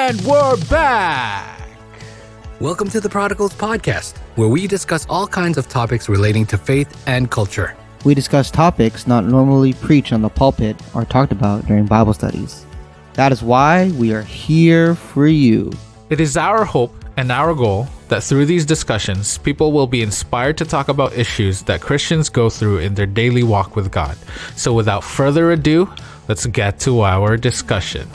And we're back! Welcome to the Prodigals podcast, where we discuss all kinds of topics relating to faith and culture. We discuss topics not normally preached on the pulpit or talked about during Bible studies. That is why we are here for you. It is our hope and our goal that through these discussions, people will be inspired to talk about issues that Christians go through in their daily walk with God. So without further ado, let's get to our discussion.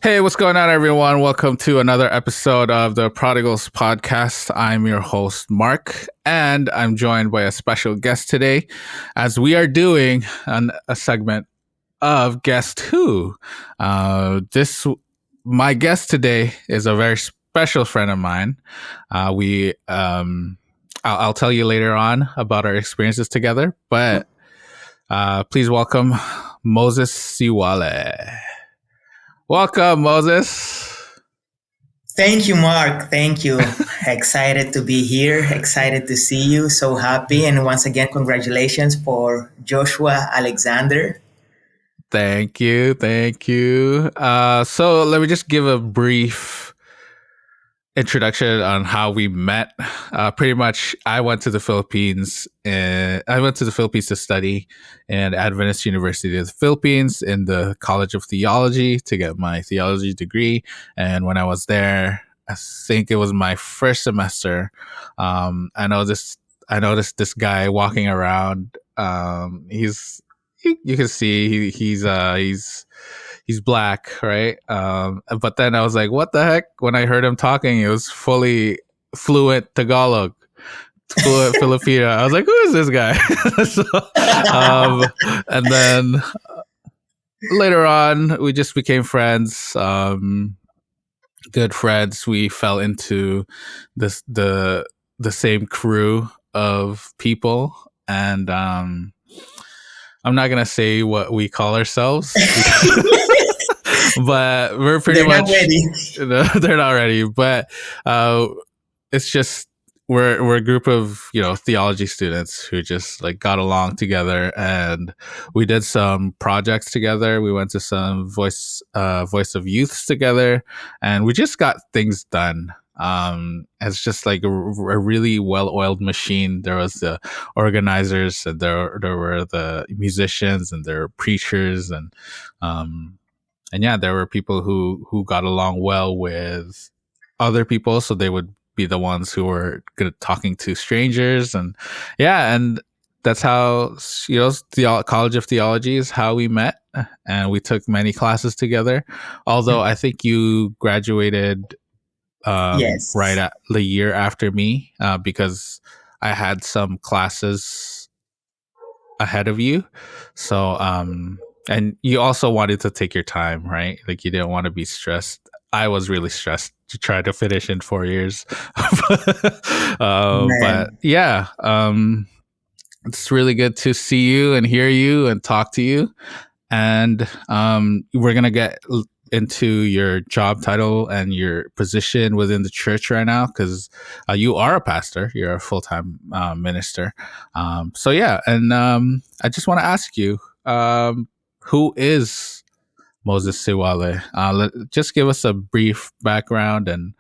Hey, what's going on, everyone? Welcome to another episode of the Prodigals podcast. I'm your host, Marc, and I'm joined by a special guest today as we are doing a segment of Guest Who. My guest today is a very special friend of mine. I'll tell you later on about our experiences together, but please welcome Moses Siwale. Welcome, Moses. Thank you, Marc. Thank you. Excited to be here. Excited to see you. So happy. And once again, congratulations for Joshua Alexander. Thank you. So let me just give a brief introduction on how we met. Pretty much, I went to the Philippines to study in Adventist University of the Philippines in the College of Theology to get my theology degree. And when I was there, I think it was my first semester. I noticed this guy walking around. You can see he's black, right? But then I was like, what the heck? When I heard him talking, it was fully fluent Tagalog, fluent Filipino. I was like, who is this guy? And then later on, we just became friends, good friends. We fell into the same crew of people, and I'm not gonna say what we call ourselves, but we're pretty much they're not ready. But it's just we're a group of theology students who just like got along together, and we did some projects together. We went to some voice of youths together, and we just got things done. It's just like a really well-oiled machine. There was the organizers, and there were the musicians, and there were preachers, and yeah, there were people who got along well with other people, so they would be the ones who were good at talking to strangers, and that's how the College of Theology is how we met, and we took many classes together. Although I think you graduated. Yes. Right at the year after me, because I had some classes ahead of you. So, and you also wanted to take your time, right? Like you didn't want to be stressed. I was really stressed to try to finish in 4 years. But yeah, it's really good to see you and hear you and talk to you. And we're going to get into your job title and your position within the church right now, because you are a pastor, you're a full-time minister. So yeah, and I just want to ask you, who is Moses Siwale? Just give us a brief background and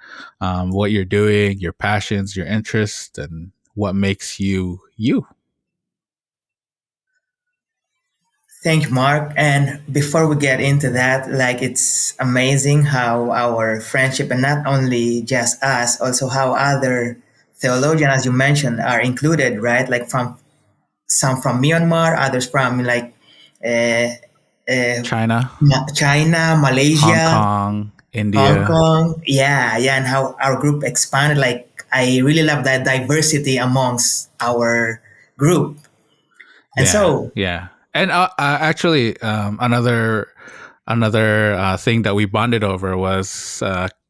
what you're doing, your passions, your interests, and what makes you you. Thank you, Marc. And before we get into that, like it's amazing how our friendship, and not only just us, also how other theologians, as you mentioned, are included, right? Like some from Myanmar, others from like China, Malaysia, Hong Kong, India. And how our group expanded. Like I really love that diversity amongst our group. And And actually, another thing that we bonded over was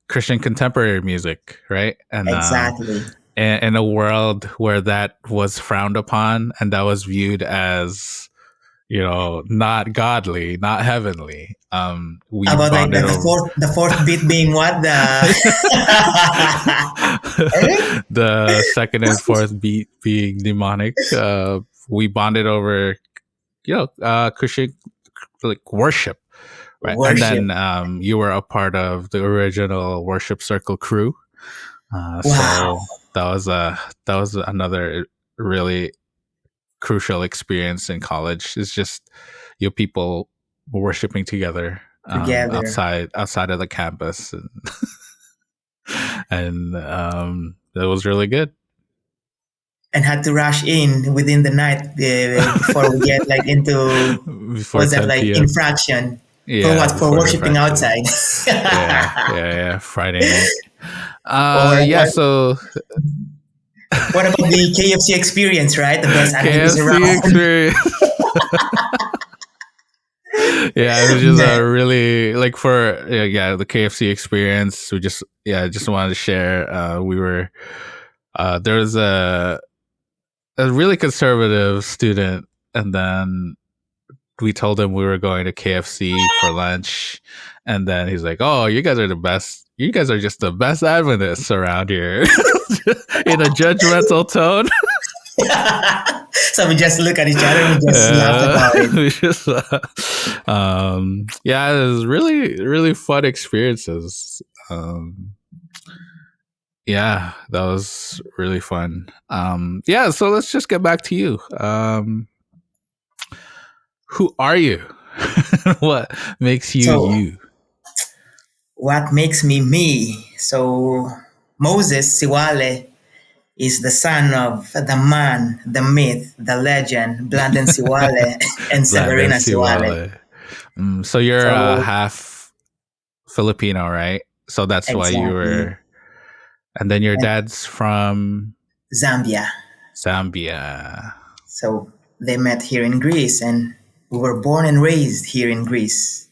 Christian contemporary music, right? And exactly. In a world where that was frowned upon and that was viewed as, not godly, not heavenly. We about like the fourth beat being what the second and fourth beat being demonic. We bonded over Christian like worship, Right. And Worship. then you were a part of the original worship circle crew. Wow. So that was another really crucial experience in college. It's just you people worshiping together Together. outside of the campus, and that was really good. And had to rush in within the night before we get like into Before what's that 10 like p.m. infraction for Yeah, what for before worshiping infraction. outside. Yeah. Friday night. Or Yeah. So what about the KFC experience, right? The best activities KFC around. experience. Yeah, it was just Man, a really like for the KFC experience. We just just wanted to share. We were there was a really conservative student, and then we told him we were going to KFC for lunch, and then he's like, "Oh, you guys are the best. You guys are just the best Adventists around here," in a judgmental tone. so we just look at each other and we just laugh about it. We just, yeah, it was really fun experiences. Yeah, that was really fun. Yeah, so let's just get back to you. Who are you? What makes you So you? what makes me me? So Moses Siwale is the son of the man, the myth, the legend, Blandon Siwale and Blandon Severina Siwale. Siwale. So you're So half Filipino, right? So that's why you exactly. were. And then your And dad's from Zambia. Zambia. So they met here in Greece and we were born and raised here in Greece.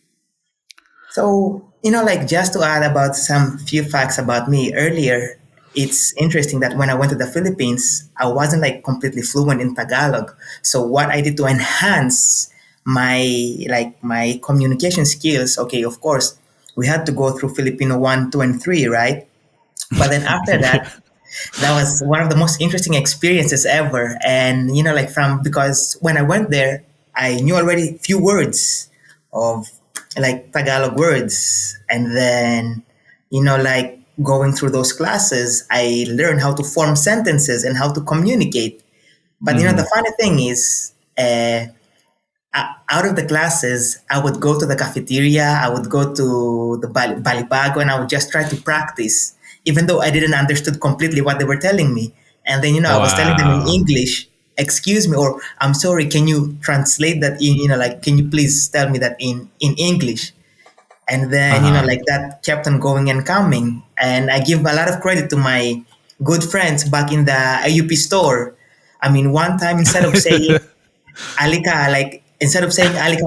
So, like just to add about some few facts about me earlier, it's interesting that when I went to the Philippines, I wasn't like completely fluent in Tagalog. So what I did to enhance my communication skills, okay, of course, we had to go through Filipino 1, 2, and 3, right? But then after that, that was one of the most interesting experiences ever. And like from because when I went there, I knew already few words of like Tagalog words, and then like going through those classes, I learned how to form sentences and how to communicate. But Mhm. the funny thing is, out of the classes, I would go to the cafeteria, I would go to the balibago, and I would just try to practice, even though I didn't understood completely what they were telling me. And then, I was telling them in Wow. English, excuse me, or I'm sorry, can you translate that in, like, can you please tell me that in English? And then, Uh-huh. like that kept on going and coming. And I give a lot of credit to my good friends back in the AUP store. I mean, one time instead of saying, Alika, like, instead of saying, Alika,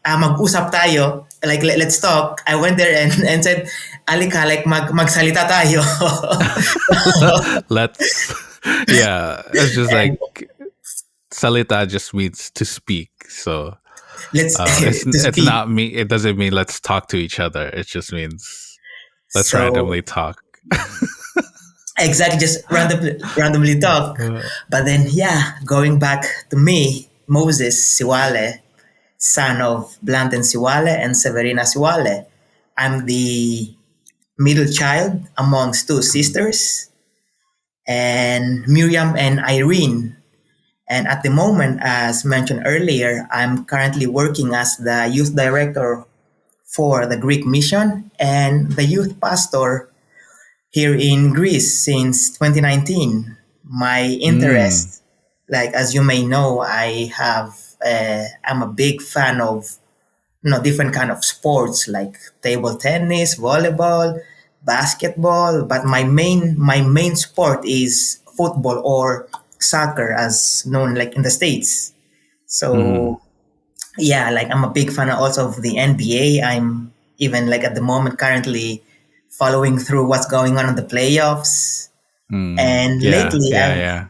mag-usap tayo, like, let's talk, I went there and said, Alika, like, magsalita tayo. Let's it's just And like salita just means to speak. So let's, to it's speak. not me. It doesn't mean let's talk to each other. It just means let's So, randomly talk. exactly, just randomly talk. But then, yeah, going back to me, Moses Siwale, son of Blanton Siwale and Severina Siwale. I'm the middle child amongst two sisters, and Miriam and Irene. And at the moment, as mentioned earlier, I'm currently working as the youth director for the Greek mission and the youth pastor here in Greece since 2019. My Mm. interest, like as you may know, I'm a big fan of different kind of sports like table tennis, volleyball, basketball. But my main sport is football or soccer, as known like in the states. Mm-hmm. So yeah, like I'm a big fan also of the NBA. I'm even like at the moment currently following through what's going on in the playoffs. Mm. And Yeah, lately, yeah, I've yeah.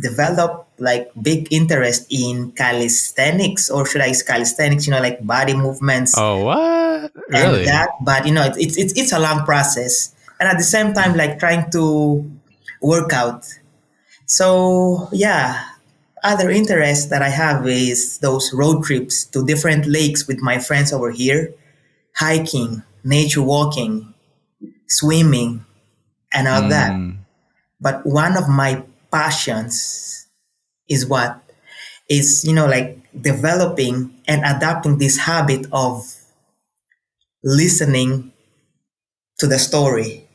developed like big interest in calisthenics, or should I say calisthenics? Like body movements Oh, what? and Really? that. But it's a long process, and at the same time, like trying to work out. So yeah, other interests that I have is those road trips to different lakes with my friends over here, hiking, nature walking, swimming, and all that. Mm. But one of my passions is what is, like developing and adapting this habit of listening to the story,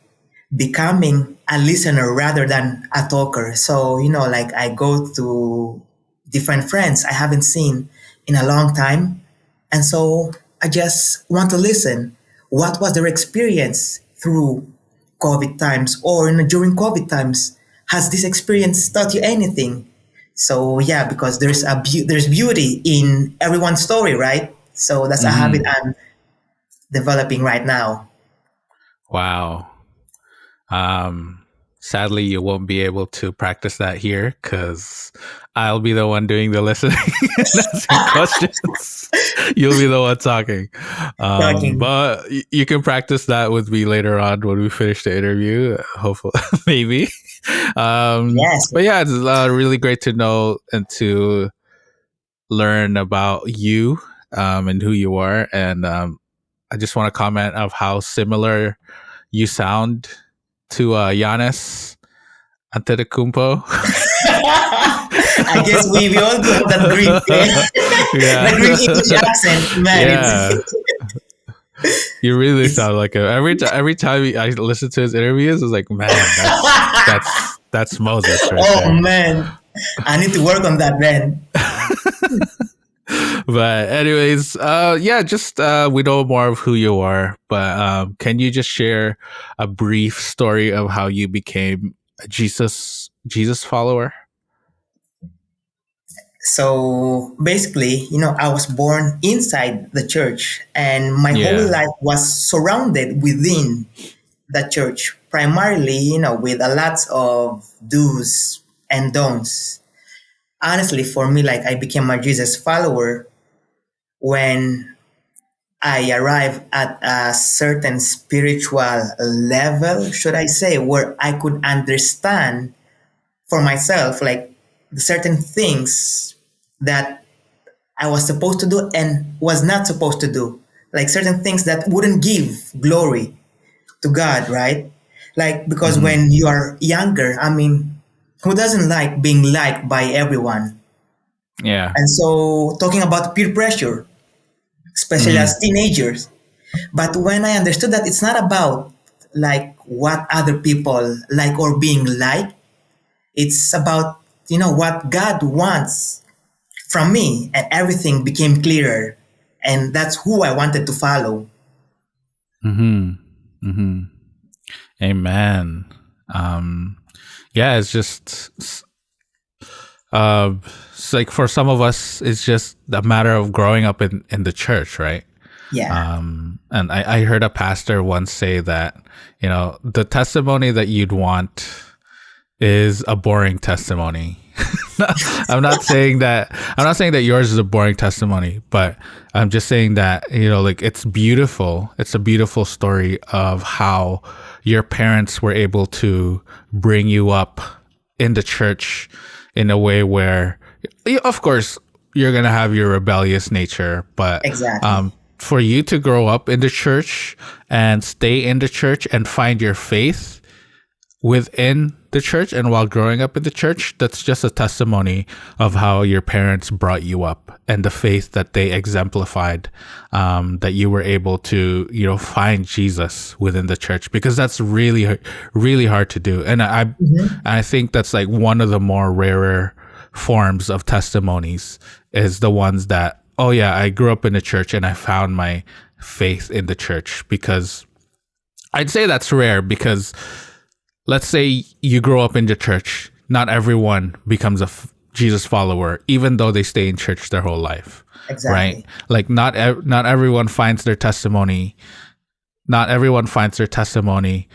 becoming a listener rather than a talker. So, like I go to different friends I haven't seen in a long time. And so I just want to listen. What was their experience through COVID times or during COVID times? Has this experience taught you anything? So yeah, because there's beauty in everyone's story, right? So that's a habit I'm developing right now. Wow. Sadly, you won't be able to practice that here because I'll be the one doing the listening and answering questions. You'll be the one talking. But you can practice that with me later on when we finish the interview. Hopefully, maybe. Yes. But yeah, it's really great to know and to learn about you and who you are. And I just want to comment of how similar you sound to Giannis Antetokounmpo. I guess we all do have that Greek the Greek English accent, man. Yeah. You really sound like him. Every time I listen to his interviews, it's like, man, that's Moses right there. Man, I need to work on that, man. But anyways, just we know more of who you are, but can you just share a brief story of how you became a Jesus follower? So basically, I was born inside the church and my whole life was surrounded within the church, primarily, with a lot of do's and don'ts. Honestly, for me, like I became a Jesus follower when I arrived at a certain spiritual level, should I say, where I could understand for myself, like certain things that I was supposed to do and was not supposed to do, like certain things that wouldn't give glory to God, right? Like, because when you are younger, I mean, who doesn't like being liked by everyone? Yeah. And so talking about peer pressure, especially as teenagers. But when I understood that it's not about like what other people like or being liked, it's about, what God wants from me, and everything became clearer. And that's who I wanted to follow. Amen. It's just it's like for some of us, it's just a matter of growing up in the church, right? Yeah. And I heard a pastor once say that, the testimony that you'd want is a boring testimony. I'm not saying that yours is a boring testimony, but I'm just saying that, like it's beautiful. It's a beautiful story of how your parents were able to bring you up in the church in a way where, of course, you're going to have your rebellious nature, but exactly. For you to grow up in the church and stay in the church and find your faith within the church and while growing up in the church, that's just a testimony of how your parents brought you up and the faith that they exemplified, that you were able to, find Jesus within the church, because that's really, really hard to do. And I think that's like one of the more rarer forms of testimonies is the ones that, oh yeah, I grew up in the church and I found my faith in the church. Because I'd say that's rare, because let's say you grow up in the church, not everyone becomes a Jesus follower, even though they stay in church their whole life. Exactly. Right? Like not everyone finds their testimony. Not everyone finds their testimony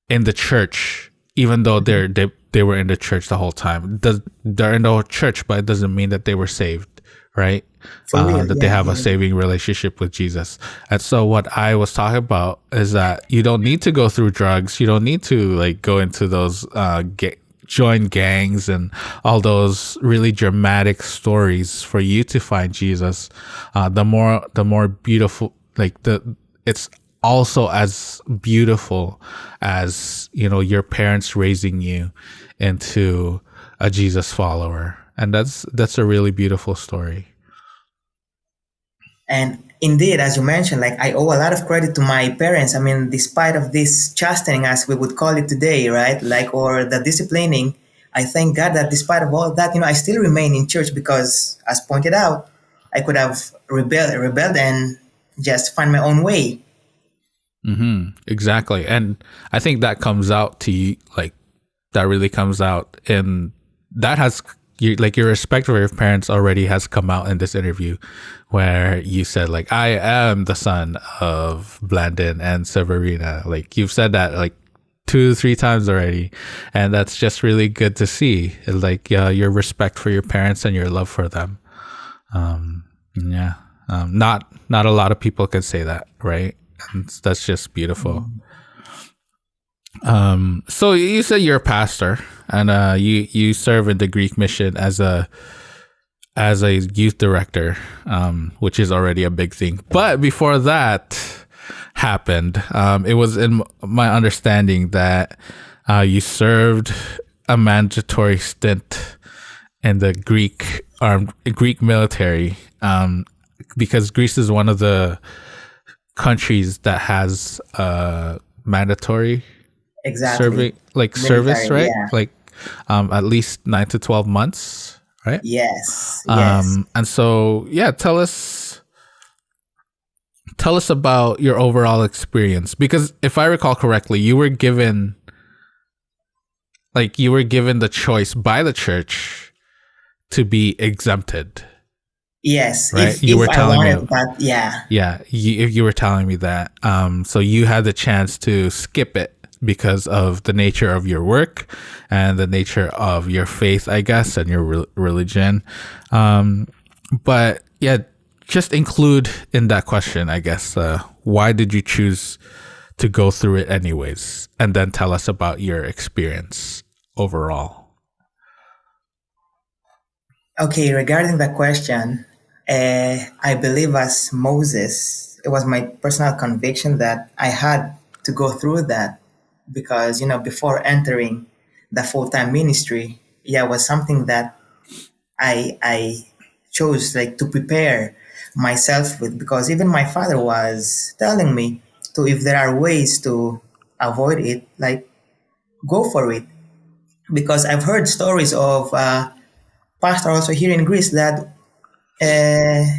in the church, even though they were in the church the whole time. They're in the church, but it doesn't mean that they were saved, right? That they have a saving relationship with Jesus. And so what I was talking about is that you don't need to go through drugs. You don't need to like go into those join gangs and all those really dramatic stories for you to find Jesus, the more beautiful, like it's also as beautiful as, you know, your parents raising you into a Jesus follower. And that's a really beautiful story. And indeed, as you mentioned, like I owe a lot of credit to my parents. I mean, despite of this chastening, as we would call it today, right? Like, or the disciplining, I thank God that despite of all that, you know, I still remain in church because, as pointed out, I could have rebelled and just find my own way. Exactly. And I think that comes out to you, like, that really comes out, and that has, your respect for your parents already has come out in this interview, where you said, like, I am the son of Blandon and Severina. Like, you've said that like 2-3 times already, and that's just really good to see. Like, your respect for your parents and your love for them. Not a lot of people can say that, right? And that's just beautiful. So you said you're a pastor, and you serve in the Greek mission as a youth director, which is already a big thing. But before that happened, it was in my understanding that you served a mandatory stint in the Greek military, because Greece is one of the countries that has mandatory Exactly. service, right? Yeah. Like at least 9 to 12 months, right? Yes. And so, yeah, tell us about your overall experience, because if I recall correctly, you were given the choice by the church to be exempted. Yes. Right? If I wanted that, yeah. Yeah, you were telling me that. So you had the chance to skip it because of the nature of your work and the nature of your faith, I guess, and your religion. But yeah, just include in that question, I guess, why did you choose to go through it anyways? And then tell us about your experience overall. Okay, regarding the question, I believe as Moses, it was my personal conviction that I had to go through that because, you know, before entering the full-time ministry, yeah, it was something that I chose like to prepare myself with, because even my father was telling me to, if there are ways to avoid it, like go for it. Because I've heard stories of pastor also here in Greece that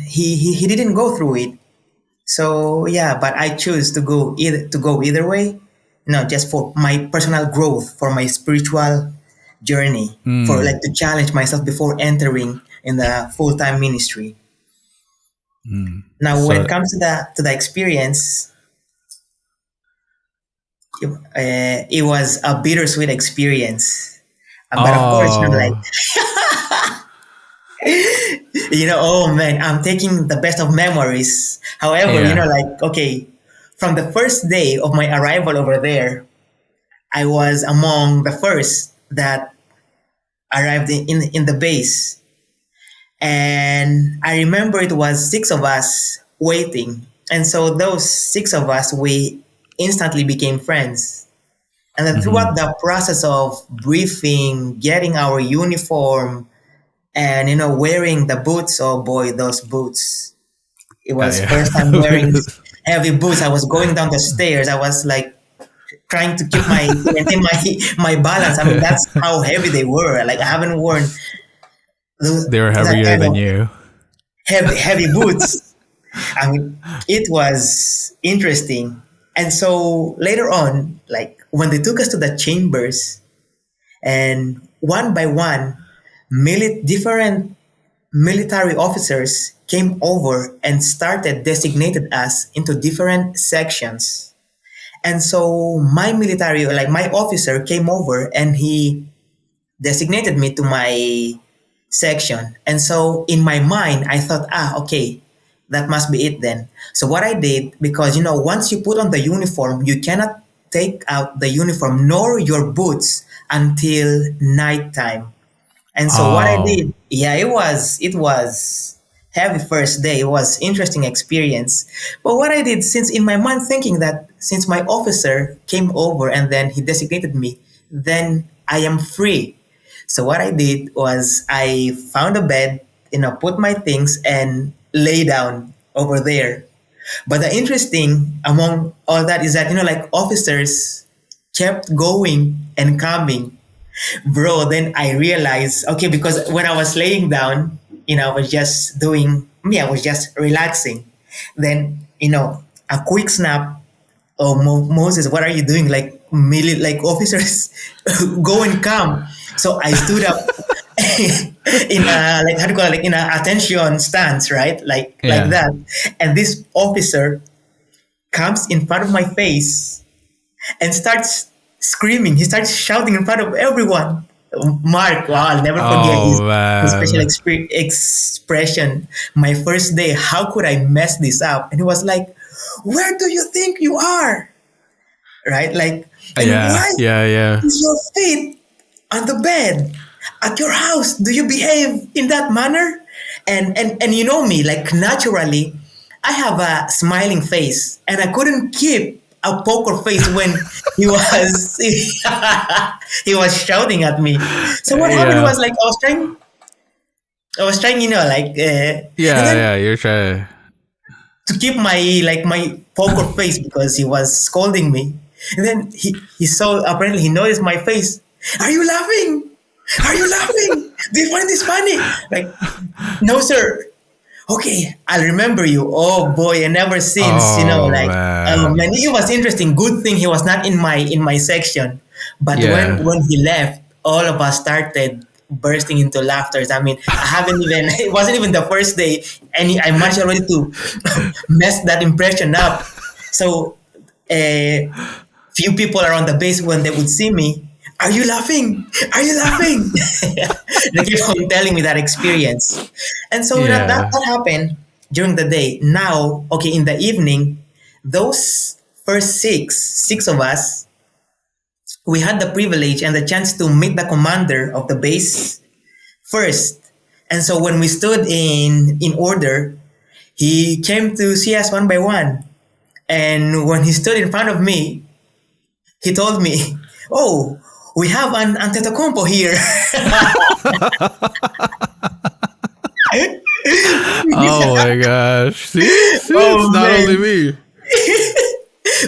he didn't go through it. So yeah, but I choose to go either way. No, just for my personal growth, for my spiritual journey, for like to challenge myself before entering in the full time ministry. Now, when it comes to the experience, it was a bittersweet experience. But of course, I'm like, you know, oh man, I'm taking the best of memories. However, you know, like, okay, from the first day of my arrival over there, I was among the first that arrived in the base. And I remember it was 6 of us waiting. And so those 6 of us, we instantly became friends. And then throughout the process of briefing, getting our uniform, and, you know, wearing the boots, oh boy, those boots. It was first time wearing heavy boots. I was going down the stairs. I was like trying to maintain my balance. I mean, that's how heavy they were. Like I haven't worn they were heavier than you. Heavy boots. I mean, it was interesting. And so later on, like when they took us to the chambers, and one by one, different military officers came over and started designated us into different sections. And so my officer came over and he designated me to my section. And so in my mind, I thought, okay, that must be it then. So what I did, because, you know, once you put on the uniform, you cannot take out the uniform nor your boots until nighttime. And so what I Oh, did, yeah, it was heavy first day. It was interesting experience. But what I did, since in my mind thinking that since my officer came over and then he designated me, then I am free. So what I did was I found a bed, put my things and lay down over there. But the interesting among all that is that, like officers kept going and coming. Bro, then I realized, okay, because when I was laying down, I was just doing me, I was just relaxing. Then, a quick snap. Oh, Moses, what are you doing? Like, like officers, go and come. So I stood up in a, like, how do you call it? Like in a attention stance, right? Like yeah. that. And this officer comes in front of my face and starts screaming. He starts shouting in front of everyone. Mark, wow, I'll never forget Oh his facial man. expression. My first day, how could I mess this up? And he was like, "Where do you think you are?" Right? Like, and Yeah, why yeah, yeah. is your feet on the bed at your house? Do you behave in that manner? And you know me, like naturally, I have a smiling face, and I couldn't keep a poker face when he was he was shouting at me. So what happened Yeah. was like I was trying, and Yeah, then yeah, you're trying. to keep my poker face because he was scolding me. And then he saw, apparently he noticed my face. Are you laughing? Are you laughing? Do you find this funny? Like, no, sir. Okay, I'll remember you. Oh boy, and never since, Oh like, man. and it was interesting. Good thing he was not in my section. But when Yeah. when he left, all of us started bursting into laughter. I mean, I haven't even. It wasn't even the first day, and I managed already to mess that impression up. So, few people around the base when they would see me, are you laughing? Are you laughing? They keep on telling me that experience. And so that Yeah. happened during the day. Now, okay, in the evening, those first six of us, we had the privilege and the chance to meet the commander of the base first. And so when we stood in order, he came to see us one by one. And when he stood in front of me, he told me, "Oh, we have an Antetokounmpo here." Oh my gosh. See, it's Oh not only man, me.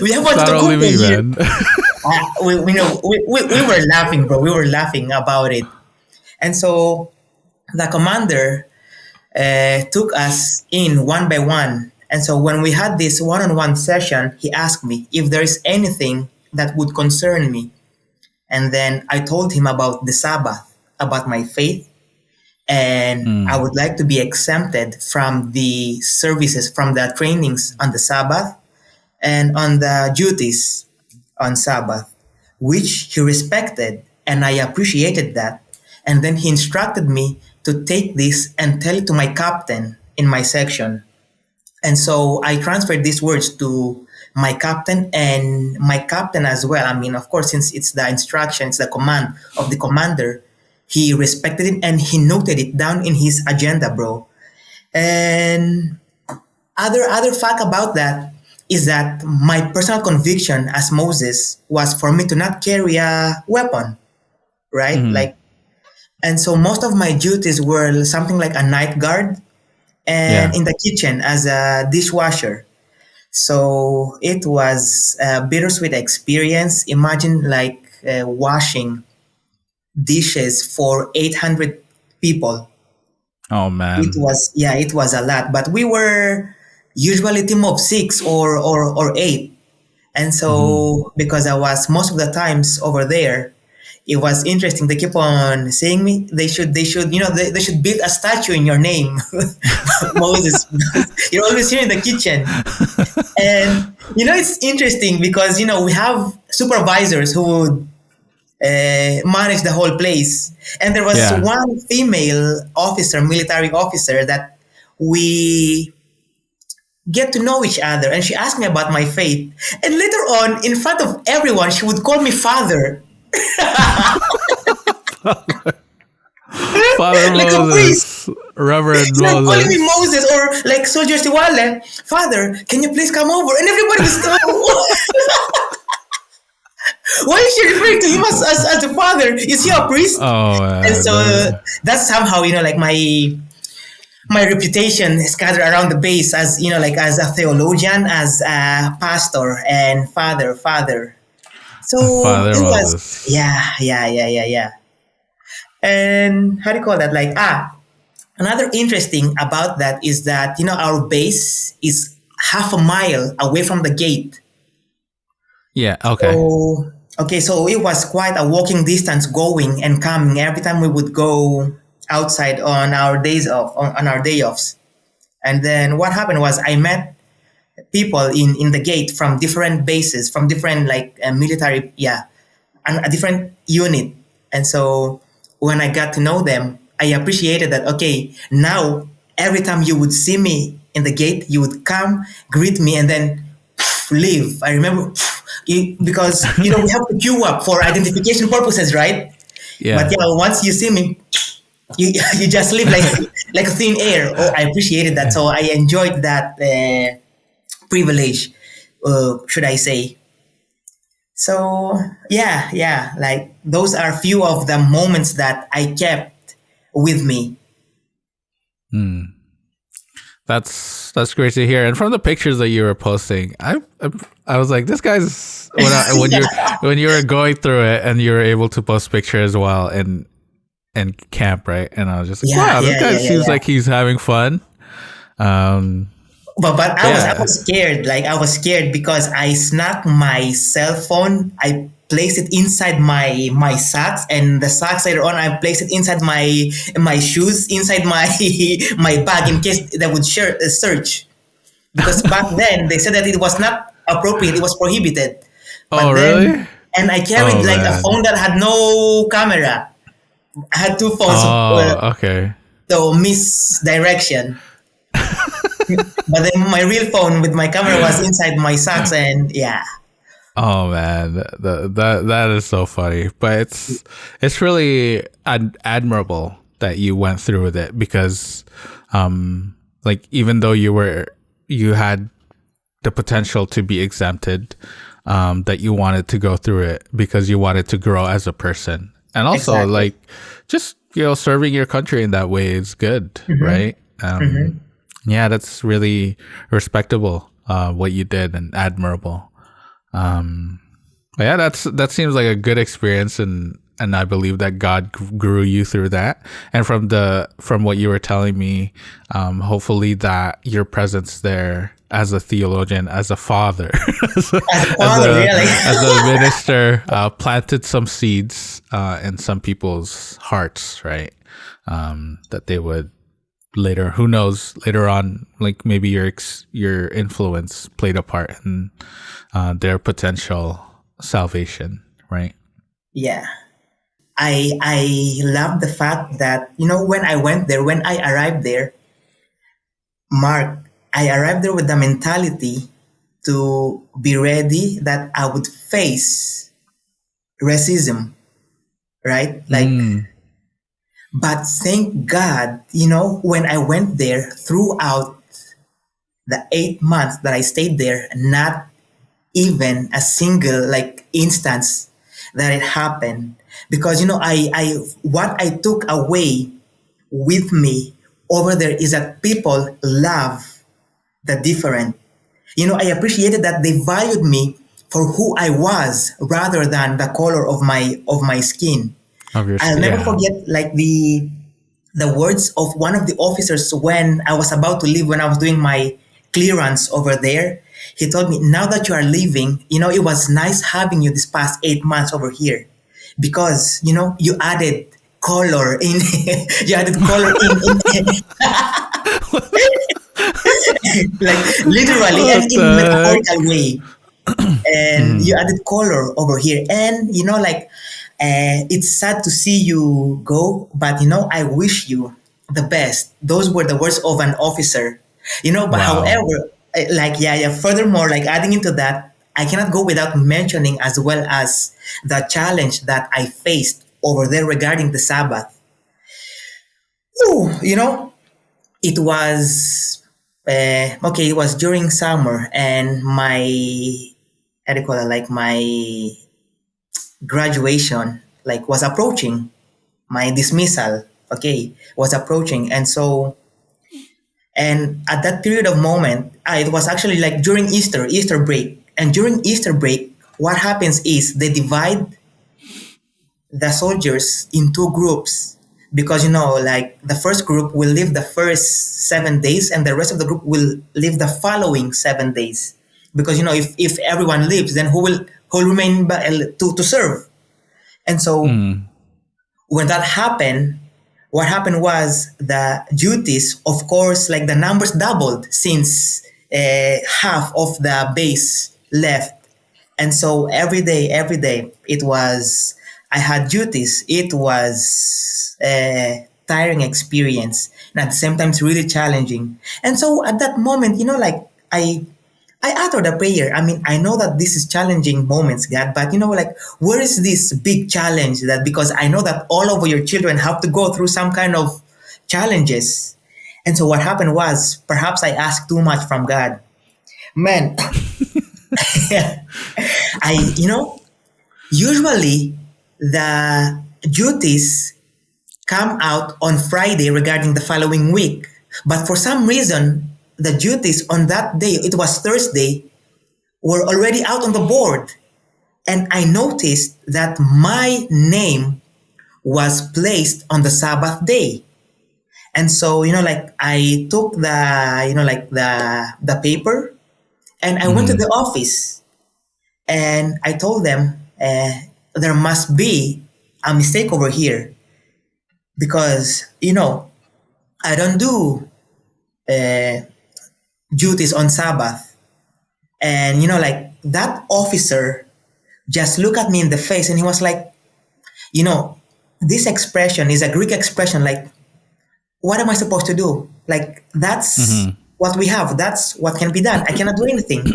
we have It's not only Antetokounmpo me, here. man. We were laughing, bro. We were laughing about it. And so the commander took us in one by one. And so when we had this one-on-one session, he asked me if there is anything that would concern me. And then I told him about the Sabbath, about my faith, and I Mm. would like to be exempted from the services, from the trainings on the Sabbath and on the duties on Sabbath, which he respected, and I appreciated that. And then he instructed me to take this and tell it to my captain in my section. And so I transferred these words to my captain and my captain as well. I mean, of course, since it's the instruction, it's the command of the commander, he respected it and he noted it down in his agenda, bro. And other fact about that is that my personal conviction as Moses was for me to not carry a weapon, right? Mhm. Like, and so most of my duties were something like a night guard and Yeah. in the kitchen as a dishwasher. So it was a bittersweet experience. Imagine like washing dishes for 800 people. Oh It man. was, yeah, it was a lot, but we were usually a team of six or eight. And Mhm. so because I was most of the times over there, it was interesting. They keep on saying me, they should, they should build a statue in your name, Moses, because you're always here in the kitchen. And it's interesting because we have supervisors who would manage the whole place, and there was Yeah. one female officer, military officer, that we get to know each other. And she asked me about my faith. And later on, in front of everyone, she would call me father. Father Like a Moses, Reverend It's like calling me Moses. Moses or like Soldier Siwale. Father, can you please come over? And everybody was why is she referring to him as a father? Is he a priest? Oh And man, so that's somehow, like my reputation scattered around the base as, like as a theologian, as a pastor and father. So Father it was, Moses. yeah. And how do you call that? Like, another interesting about that is that, our base is half a mile away from the gate. Yeah. Okay. So, okay, so it was quite a walking distance going and coming every time we would go outside on our days off, on our day offs. And then what happened was I met people in the gate from different bases, from different like military, and a different unit. And so when I got to know them, I appreciated that. Okay, now every time you would see me in the gate, you would come, greet me, and then leave. I remember because we have to queue up for identification purposes, right? But Yeah. once you see me, you you just leave like a thin air. Oh, I appreciated that. So I enjoyed that privilege, should I say? So yeah, like those are few of the moments that I kept with me. That's great to hear. And from the pictures that you were posting, I was like, this guy's when you were going through it and you were able to post pictures while in camp, right? And I was just like, wow, this guy seems like he's having fun. But I was scared. Like I was scared because I snuck my cell phone. I placed it inside my socks, and the socks later on I placed it inside my shoes, inside my my bag in case they would search. Because back then they said that it was not appropriate, it was prohibited. But Really? And I carried like a phone that had no camera. I had two phones. Oh, okay. So misdirection. But then my real phone with my camera was inside my socks, and yeah. Oh man, that is so funny. But it's really admirable that you went through with it because, like even though you had the potential to be exempted, that you wanted to go through it because you wanted to grow as a person, and also like just serving your country in that way is good, right? Yeah, that's really respectable, what you did, and admirable. Yeah, that seems like a good experience, and I believe that God grew you through that. And from what you were telling me, hopefully that your presence there as a theologian, as a father, as a minister, planted some seeds in some people's hearts, right? That they would later, who knows, later on, like maybe your influence played a part in their potential salvation, right? Yeah. I love the fact that, when I went there, when I arrived there, Mark, I arrived there with the mentality to be ready that I would face racism, right? Like, but thank God, when I went there throughout the 8 months that I stayed there, not even a single like instance that it happened. Because, I what I took away with me over there is that people love the different. I appreciated that they valued me for who I was rather than the color of my skin. Obviously, I'll never forget like the words of one of the officers when I was about to leave, when I was doing my clearance over there. He told me, now that you are leaving, it was nice having you this past 8 months over here because, you added color in, you added color in like literally and in metaphorical way. And you added color over here. And, it's sad to see you go, but, I wish you the best. Those were the words of an officer. But Wow. however, Furthermore, like adding into that, I cannot go without mentioning as well as the challenge that I faced over there regarding the Sabbath. Ooh, it was okay. It was during summer, and my how do you call it? Like my graduation, like was approaching. My dismissal, okay, was approaching, and at that period of moment, it was actually like during Easter break, and during Easter break, what happens is they divide the soldiers in two groups because like the first group will live the first 7 days and the rest of the group will live the following 7 days because if everyone leaves, then who will remain to serve. And so when that happened, what happened was the duties, of course, like the numbers doubled since half of the base left. And so every day, I had duties. It was a tiring experience and at the same time, it's really challenging. And so at that moment, I uttered a prayer. I mean, I know that this is challenging moments, God, but where is this big challenge that because I know that all of your children have to go through some kind of challenges. And so what happened was perhaps I asked too much from God. Man, usually the duties come out on Friday regarding the following week. But for some reason, the duties on that day, it was Thursday, were already out on the board. And I noticed that my name was placed on the Sabbath day. And so, I took the paper and I went to the office and I told them there must be a mistake over here because, I don't do duties on Sabbath. And, that officer just looked at me in the face and he was like, this expression is a Greek expression, like, what am I supposed to do? Like, that's what we have. That's what can be done. I cannot do anything.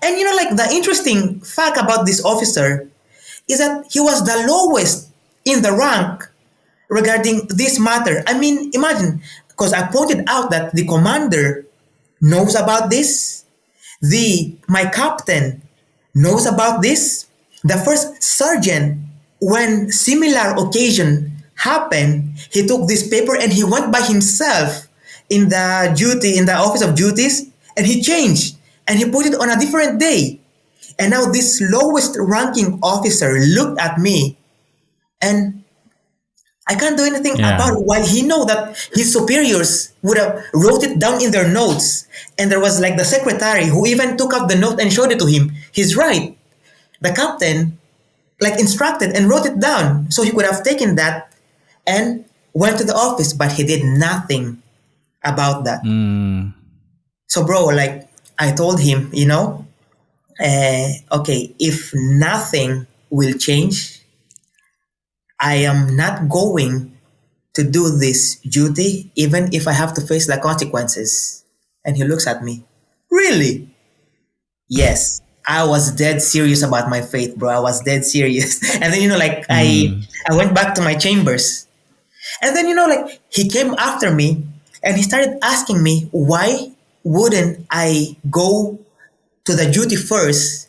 And, the interesting fact about this officer is that he was the lowest in the rank regarding this matter. I mean, imagine, because I pointed out that the commander knows about this. My captain knows about this. The first sergeant, when similar occasion happened, he took this paper and he went by himself in the office of duties and he changed and he put it on a different day. And now this lowest ranking officer looked at me and I can't do anything about it, while he know that his superiors would have wrote it down in their notes. And there was like the secretary who even took out the note and showed it to him. He's right. The captain instructed and wrote it down. So he could have taken that and went to the office, but he did nothing about that. So bro, I told him, okay, if nothing will change, I am not going to do this duty, even if I have to face the consequences. And he looks at me. Really? Yes. I was dead serious about my faith, bro. I was dead serious. And then, I went back to my chambers. And then, he came after me and he started asking me, why wouldn't I go to the duty first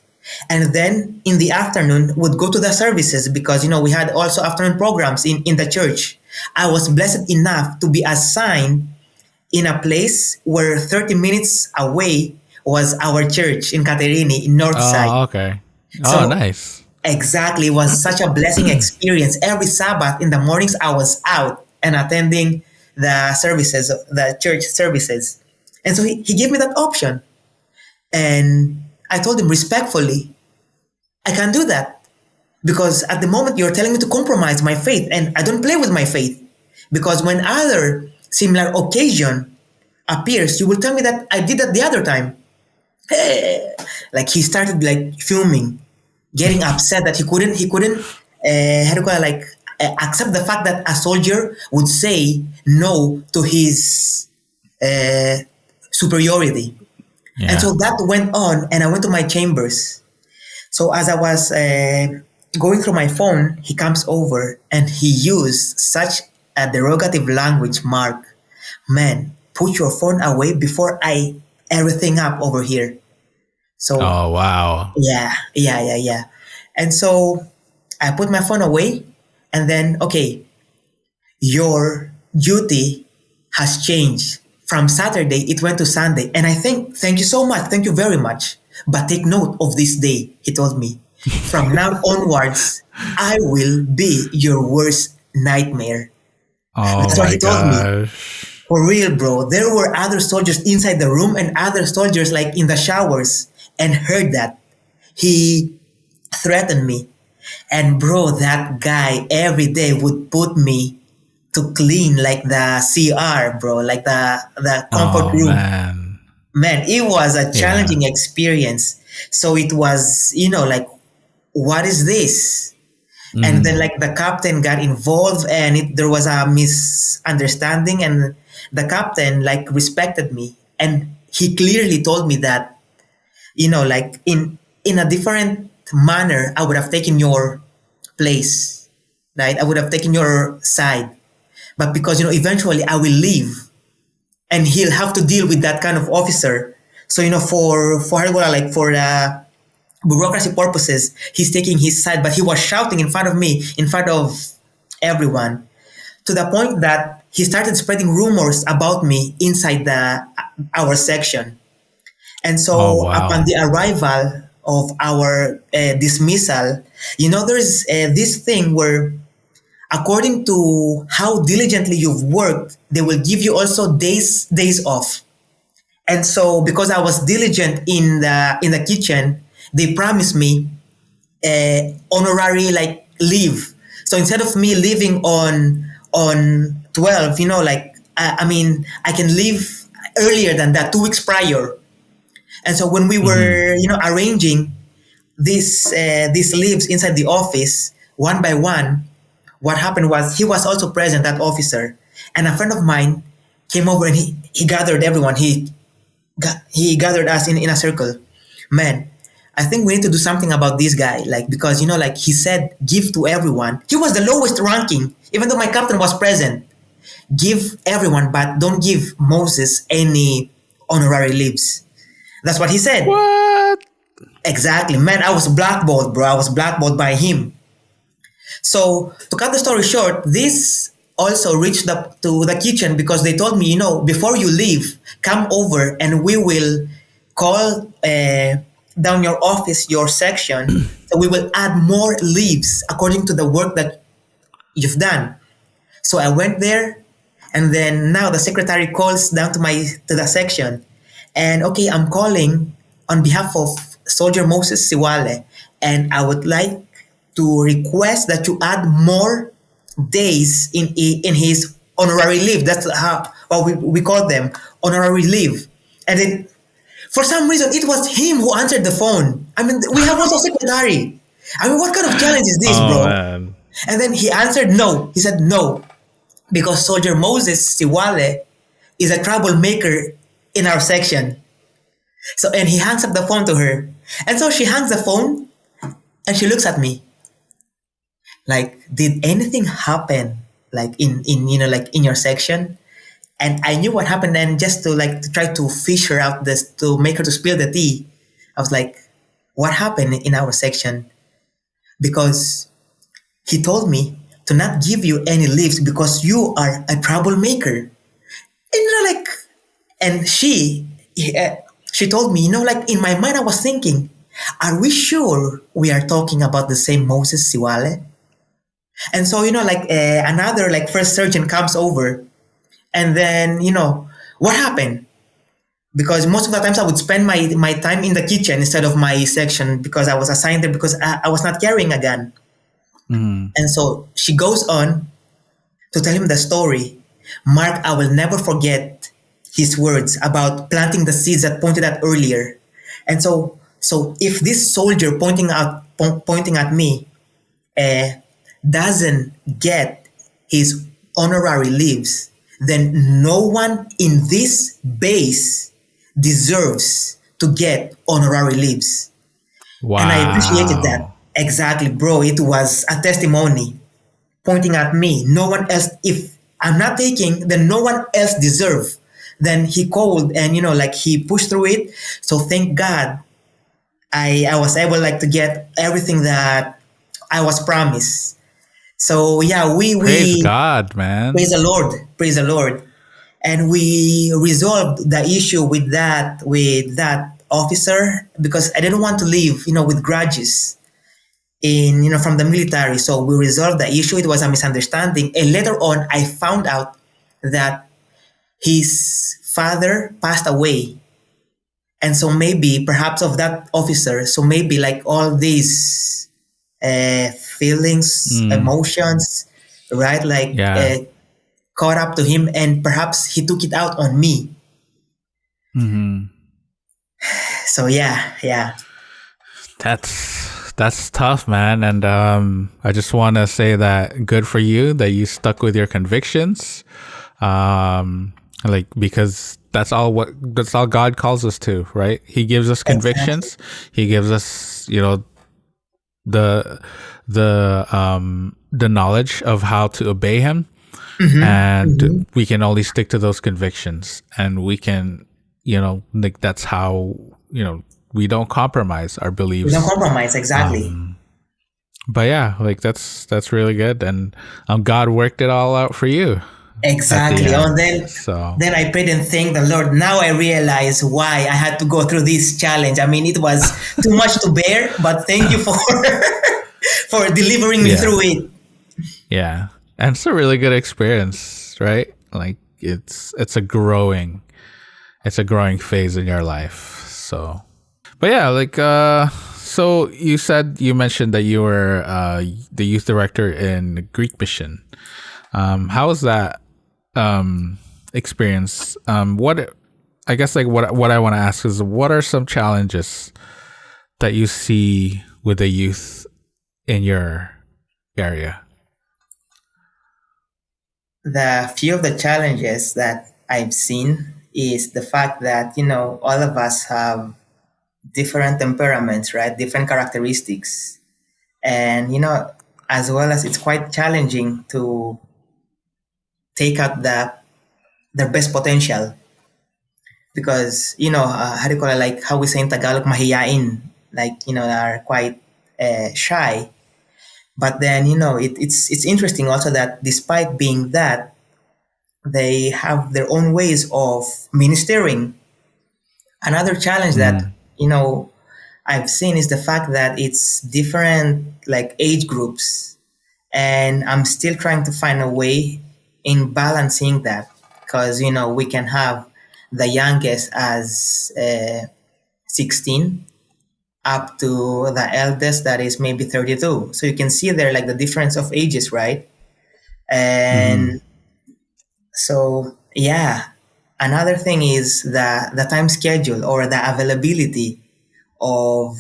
and then in the afternoon would go to the services because, we had also afternoon programs in the church. I was blessed enough to be assigned in a place where 30 minutes away was our church in Caterini, in Northside. Oh, okay. Oh, so, nice. Exactly. It was such a blessing experience. Every Sabbath in the mornings, I was out and attending the services, the church services. And so he gave me that option. And I told him respectfully, I can't do that because at the moment you're telling me to compromise my faith and I don't play with my faith because when other similar occasion appears, you will tell me that I did that the other time. He started fuming, getting upset that he couldn't accept the fact that a soldier would say no to his superiority. And Yeah. so that went on, and I went to my chambers. So as I was going through my phone, he comes over and he used such a derogative language, Mark. Man, put your phone away before I everything up over here. So Oh wow. yeah. And so I put my phone away, and then, okay, your duty has changed. From Saturday, it went to Sunday. And I think, thank you so much. Thank you very much. But take note of this day, he told me. From now onwards, I will be your worst nightmare. Oh That's what my he told me. gosh. For real, bro. There were other soldiers inside the room and other soldiers like in the showers and heard that. He threatened me. And bro, that guy every day would put me to clean like the CR, bro, like the comfort Oh room. man. Man, it was a Yeah. challenging experience. So it was, like, what is this? And then like the captain got involved, and there was a misunderstanding, and the captain like respected me, and he clearly told me that, like in a different manner, I would have taken your place, right? I would have taken your side, but because eventually I will leave, and he'll have to deal with that kind of officer. So for like for bureaucracy purposes, he's taking his side, but he was shouting in front of me, in front of everyone, to the point that he started spreading rumors about me inside our section. And so Oh, wow. upon the arrival of our dismissal, there's this thing where, according to how diligently you've worked, they will give you also days off. And so because I was diligent in the kitchen, they promised me honorary like leave. So instead of me leaving on 12, I can leave earlier than that, 2 weeks prior. And so when we were arranging these leaves inside the office one by one, what happened was he was also present, that officer, and a friend of mine came over and he gathered everyone. He gathered us in a circle. Man, I think we need to do something about this guy, like, because like he said, give to everyone. He was the lowest ranking, even though my captain was present. Give everyone, but don't give Moses any honorary leaves. That's what he said. What? Exactly, man. I was blackballed, bro. I was blackballed by him. So to cut the story short, this also reached up to the kitchen because they told me, before you leave, come over and we will call down your office, your section. So we will add more leaves according to the work that you've done. So I went there, and then now the secretary calls down to the section, and okay, I'm calling on behalf of Soldier Moses Siwale, and I would like to request that you add more days in his honorary leave. That's how we call them, honorary leave. And then for some reason it was him who answered the phone. I mean, we have also a secretary. I mean, what kind of challenge is this, bro? Man. And then he answered no. He said no, because Soldier Moses Siwale is a troublemaker in our section. So, and he hangs up the phone to her. And so she hangs the phone and she looks at me like, did anything happen like in like in your section? And I knew what happened, and just to try to fish her out, this to make her to spill the tea, I was like, what happened in our section? Because he told me to not give you any leaves because you are a troublemaker. And she told me, like, in my mind I was thinking, are we sure we are talking about the same Moses Siwale? And so, another first sergeant comes over, and then, what happened? Because most of the times I would spend my time in the kitchen instead of my section, because I was assigned there because I was not carrying a gun. And so she goes on to tell him the story. Mark, I will never forget his words about planting the seeds that pointed at earlier. And so if this soldier pointing at me doesn't get his honorary leaves, then no one in this base deserves to get honorary leaves. Wow. And I appreciated that. Exactly, bro. It was a testimony pointing at me. No one else, if I'm not taking, then no one else deserve. Then he called and, like he pushed through it. So thank God I was able like to get everything that I was promised. So yeah, Praise we God, man. praise the Lord, and we resolved the issue with that officer because I didn't want to leave, with grudges from the military. So we resolved the issue. It was a misunderstanding, and later on, I found out that his father passed away. And so maybe perhaps of that officer, so maybe like all these feelings, emotions, right? Like caught up to him, and perhaps he took it out on me. Mm-hmm. So yeah. That's tough, man. And I just want to say that good for you that you stuck with your convictions. Because that's all God calls us to, right? He gives us convictions. Exactly. He gives us, the knowledge of how to obey him. Mm-hmm. And we can only stick to those convictions, and we can, that's how, we don't compromise our beliefs. We don't compromise, exactly. But yeah, that's really good. And God worked it all out for you. Exactly. Then I prayed and thanked the Lord. Now I realize why I had to go through this challenge. I mean, it was too much to bear, but thank you for for delivering me through it. Yeah. And it's a really good experience, right? Like it's a growing phase in your life. So, but yeah, so you mentioned that you were the youth director in Greek Mission. How was that experience? What I want to ask is, what are some challenges that you see with the youth in your area? The few of the challenges that I've seen is the fact that, all of us have different temperaments, right? Different characteristics. And, as well as it's quite challenging to take out their best potential, because how do you call it, like how we say in Tagalog, mahiyain, like are quite shy. But then it's interesting also that despite being that, they have their own ways of ministering. Another challenge that I've seen is the fact that it's different like age groups, and I'm still trying to find a way in balancing that, because we can have the youngest as 16 up to the eldest that is maybe 32. So you can see there like the difference of ages, right? And so another thing is the time schedule or the availability of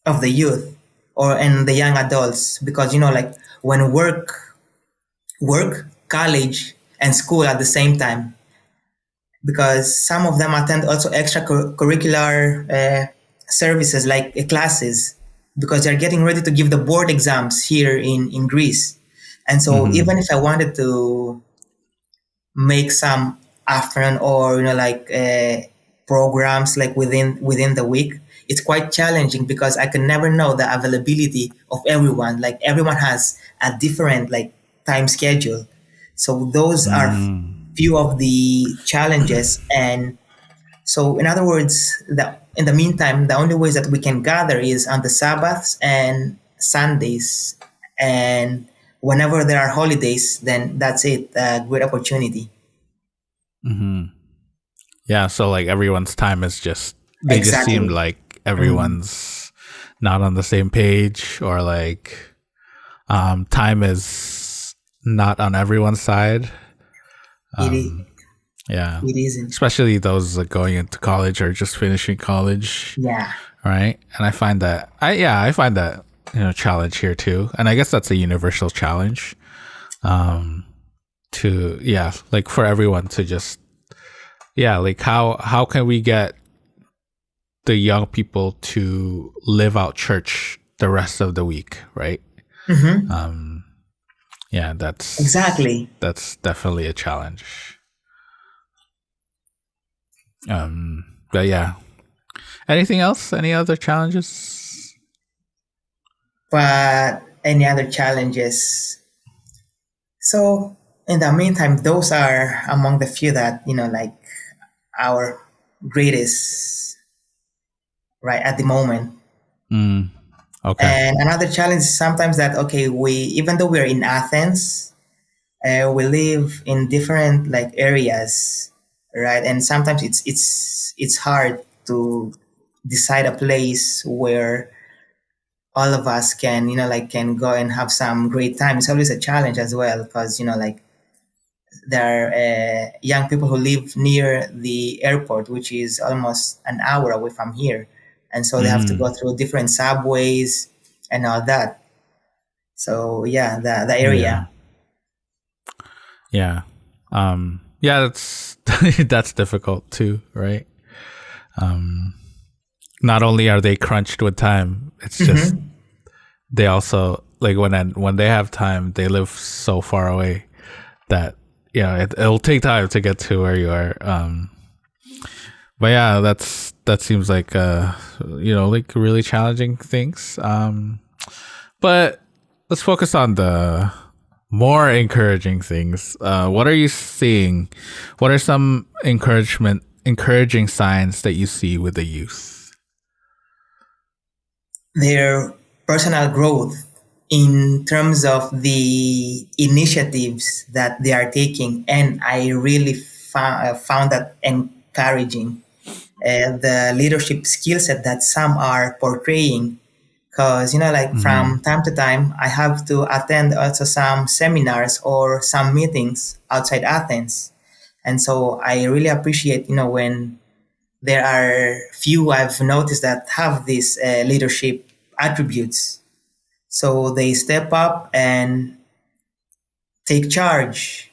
the youth and the young adults, because like when work, college, and school at the same time, because some of them attend also extracurricular services like classes, because they're getting ready to give the board exams here in Greece. And so even if I wanted to make some afternoon or programs like within the week, it's quite challenging because I can never know the availability of everyone. Like everyone has a different like time schedule. So those are few of the challenges. And so in other words, in the meantime, the only ways that we can gather is on the Sabbaths and Sundays. And whenever there are holidays, then that's it, a great opportunity. Yeah, so like everyone's time is just seem like everyone's not on the same page, or like time is not on everyone's side. Yeah, it isn't. Especially those like going into college or just finishing college. Yeah. Right. And I find that challenge here too. And I guess that's a universal challenge. Like for everyone to just, like how can we get the young people to live out church the rest of the week, right? Yeah, Exactly. that's definitely a challenge. But yeah, anything else? Any other challenges? But any other challenges? So in the meantime, those are among the few that, like our greatest, right, at the moment. Okay. And another challenge is sometimes that, okay, even though we're in Athens, we live in different like areas, right? And sometimes it's hard to decide a place where all of us can, can go and have some great time. It's always a challenge as well because, like there are young people who live near the airport, which is almost an hour away from here. And so they have to go through different subways and all that. So yeah, the area. Yeah. Yeah, that's that's difficult too, right? Not only are they crunched with time, it's just they also like when they have time, they live so far away that it'll take time to get to where you are. But yeah, that seems like like really challenging things. But let's focus on the more encouraging things. What are you seeing? What are some encouraging signs that you see with the youth? Their personal growth in terms of the initiatives that they are taking, and I really found that encouraging. The leadership skill set that some are portraying, because from time to time I have to attend also some seminars or some meetings outside Athens, and so I really appreciate when there are few I've noticed that have these leadership attributes. So they step up and take charge.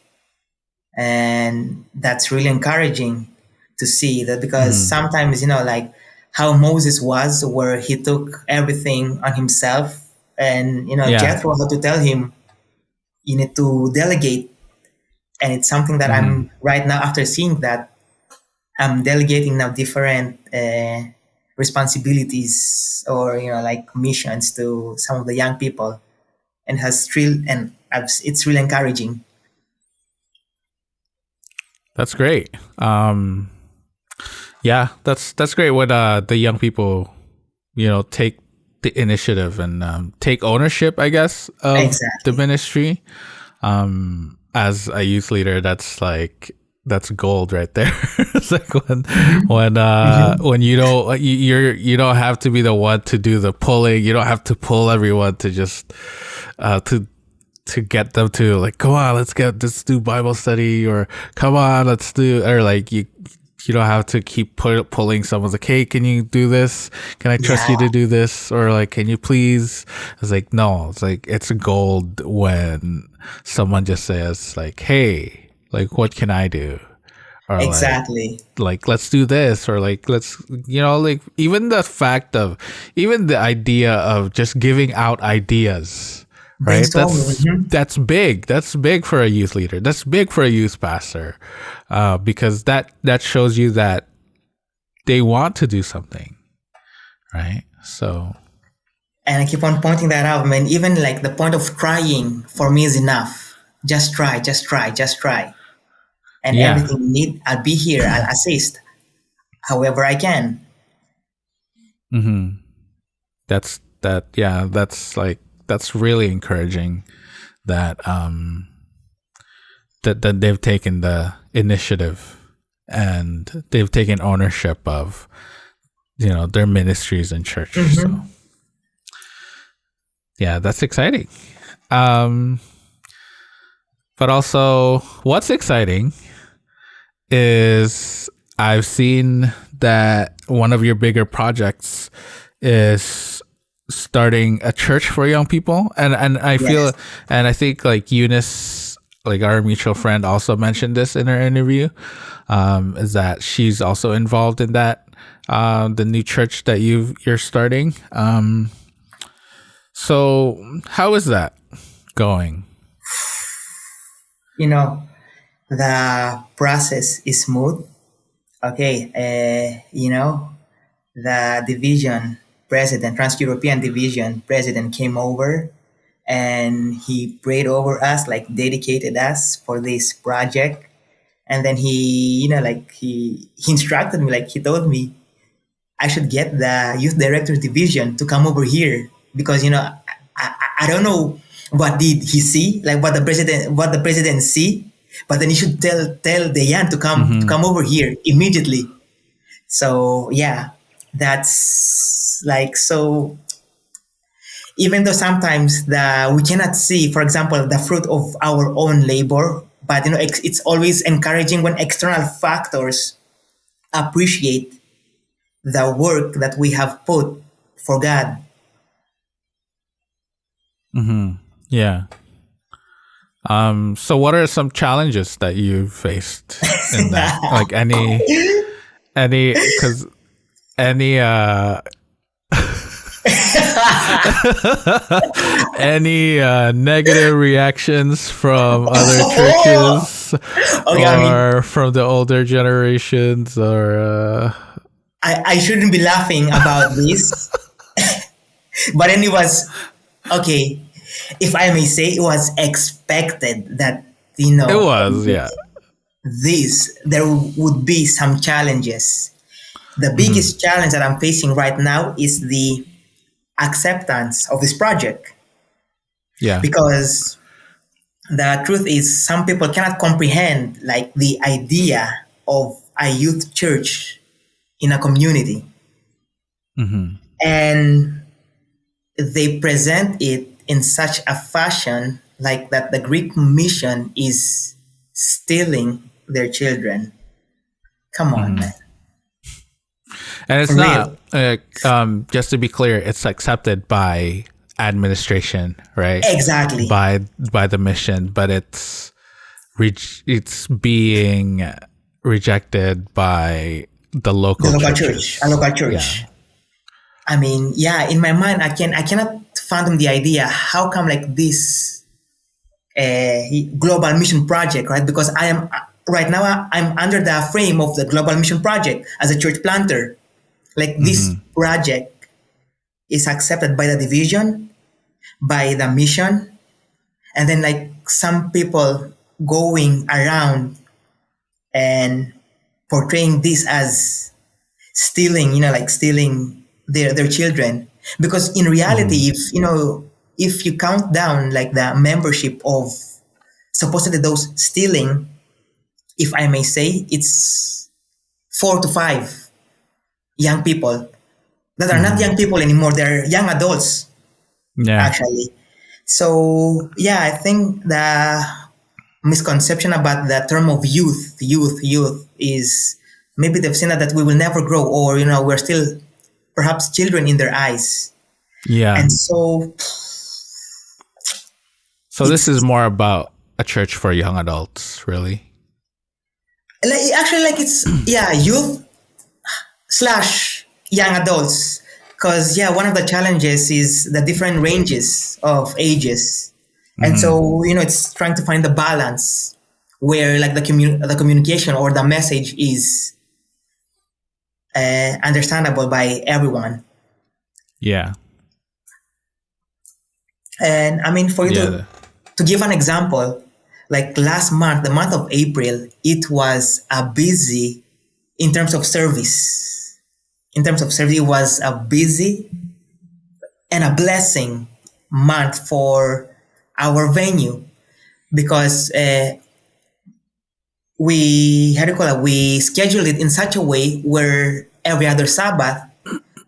And that's really encouraging to see that, because sometimes, like how Moses was, where he took everything on himself, and, Jethro had to tell him, you need to delegate. And it's something that I'm right now, after seeing that, I'm delegating now different responsibilities or like missions to some of the young people, and it's really encouraging. That's great. Yeah, that's great when the young people take the initiative and take ownership, I guess, of the ministry. As a youth leader, that's gold right there. It's like when you don't have to be the one to do the pulling. You don't have to pull everyone to just to get them to like, come on, let's do Bible study, or come on, let's do, or like you don't have to keep pulling someone's like, hey, can you do this? Can I trust you to do this? Or like, can you please? It's like, no, it's gold when someone just says like, hey, like, what can I do? Or like let's do this, or like let's like even the idea of just giving out ideas, right? That's big. That's big for a youth leader. That's big for a youth pastor, because that shows you that they want to do something, right? So, and I keep on pointing that out, man. Even like the point of trying for me is enough. Just try. And everything you need, I'll be here. I'll assist however I can. That's really encouraging that that they've taken the initiative and they've taken ownership of their ministries and church. So yeah, that's exciting. But also, what's exciting is I've seen that one of your bigger projects is starting a church for young people, and I feel, and I think like Eunice, like our mutual friend, also mentioned this in her interview, is that she's also involved in that the new church that you're starting. So how is that going? The process is smooth. Okay, the division president, Trans-European division president came over and he prayed over us, like dedicated us for this project. And then he instructed me, like he told me I should get the youth directors division to come over here because, I don't know what did he see, like what the president see, but then he should tell the young to come over here immediately. So yeah, that's like, so even though sometimes we cannot see, for example, the fruit of our own labor, but it's always encouraging when external factors appreciate the work that we have put for God. Yeah. So what are some challenges that you faced in that? Like because any any negative reactions from other churches or from the older generations, or I shouldn't be laughing about this, but then it was okay. If I may say, it was expected that it was, yeah. There would be some challenges. The biggest challenge that I'm facing right now is the acceptance of this project. Yeah. Because the truth is, some people cannot comprehend like the idea of a youth church in a community. And they present it in such a fashion like that the Greek mission is stealing their children. Come on, man. And it's not, just to be clear, it's accepted by administration, right? Exactly. By the mission, but it's being rejected by the local church. A local church. Yeah. I mean, yeah, in my mind, I cannot fathom the idea. How come like this global mission project, right? Because I'm under the frame of the global mission project as a church planter. Like this project is accepted by the division, by the mission, and then like some people going around and portraying this as stealing, stealing their children. Because in reality, if you count down like the membership of supposedly those stealing, if I may say, it's 4 to 5 young people that are not young people anymore. They're young adults, actually. So yeah, I think the misconception about the term of youth is maybe they've seen that we will never grow, or we're still perhaps children in their eyes. Yeah. And so this is more about a church for young adults, really. Like it's youth / young adults, because one of the challenges is the different ranges of ages, and so it's trying to find the balance where like the communication or the message is understandable by everyone. Yeah. And I mean, for you to give an example, like last month, the month of April, it was a busy in terms of service. In terms of service, it was a busy and a blessing month for our venue, because we scheduled it in such a way where every other Sabbath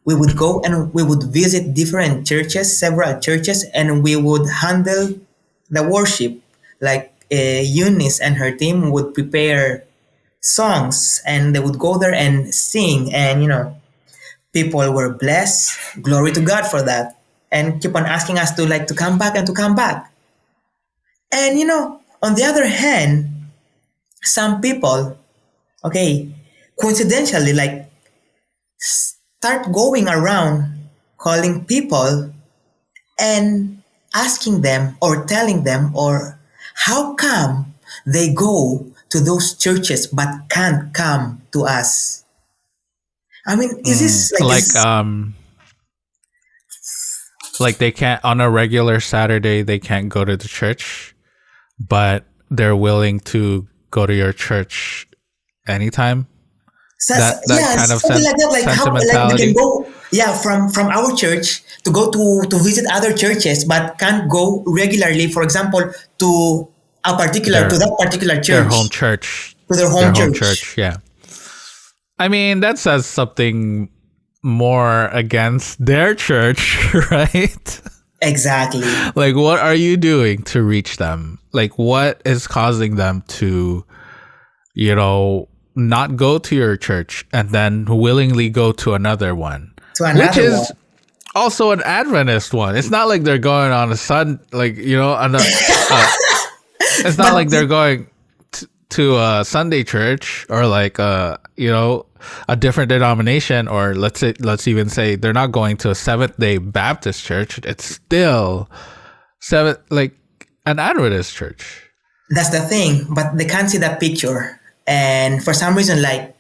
we would go and we would visit different churches, several churches, and we would handle the worship. Like Eunice and her team would prepare songs and they would go there and sing, and people were blessed. Glory to God for that, and keep on asking us to come back and to come back. And on the other hand, some people, coincidentally, like start going around calling people and asking them or telling them or how come they go to those churches but can't come to us. I mean, is this like Like this? like they can't on a regular Saturday they can't go to the church, but they're willing to go to your church anytime. That Yeah, kind of something like that. Like how like we can sentimentality. go, yeah, from our church to go to visit other churches, but can't go regularly. For example, to Their that particular their home church, church. to their Their home home church. church, yeah. I mean, that says something more against their church, right? Exactly. Like, what are you doing to reach them? Like, what is causing them to, not go to your church and then willingly go to another one, To which another one. is also an Adventist one. It's not like they're going on a sun, like, on a, it's not But like they're going to a Sunday church or like a different denomination, or let's even say they're not going to a Seventh-day Baptist church. It's still like an Adventist church. that's the thing. But they can't see that picture, and for some reason, like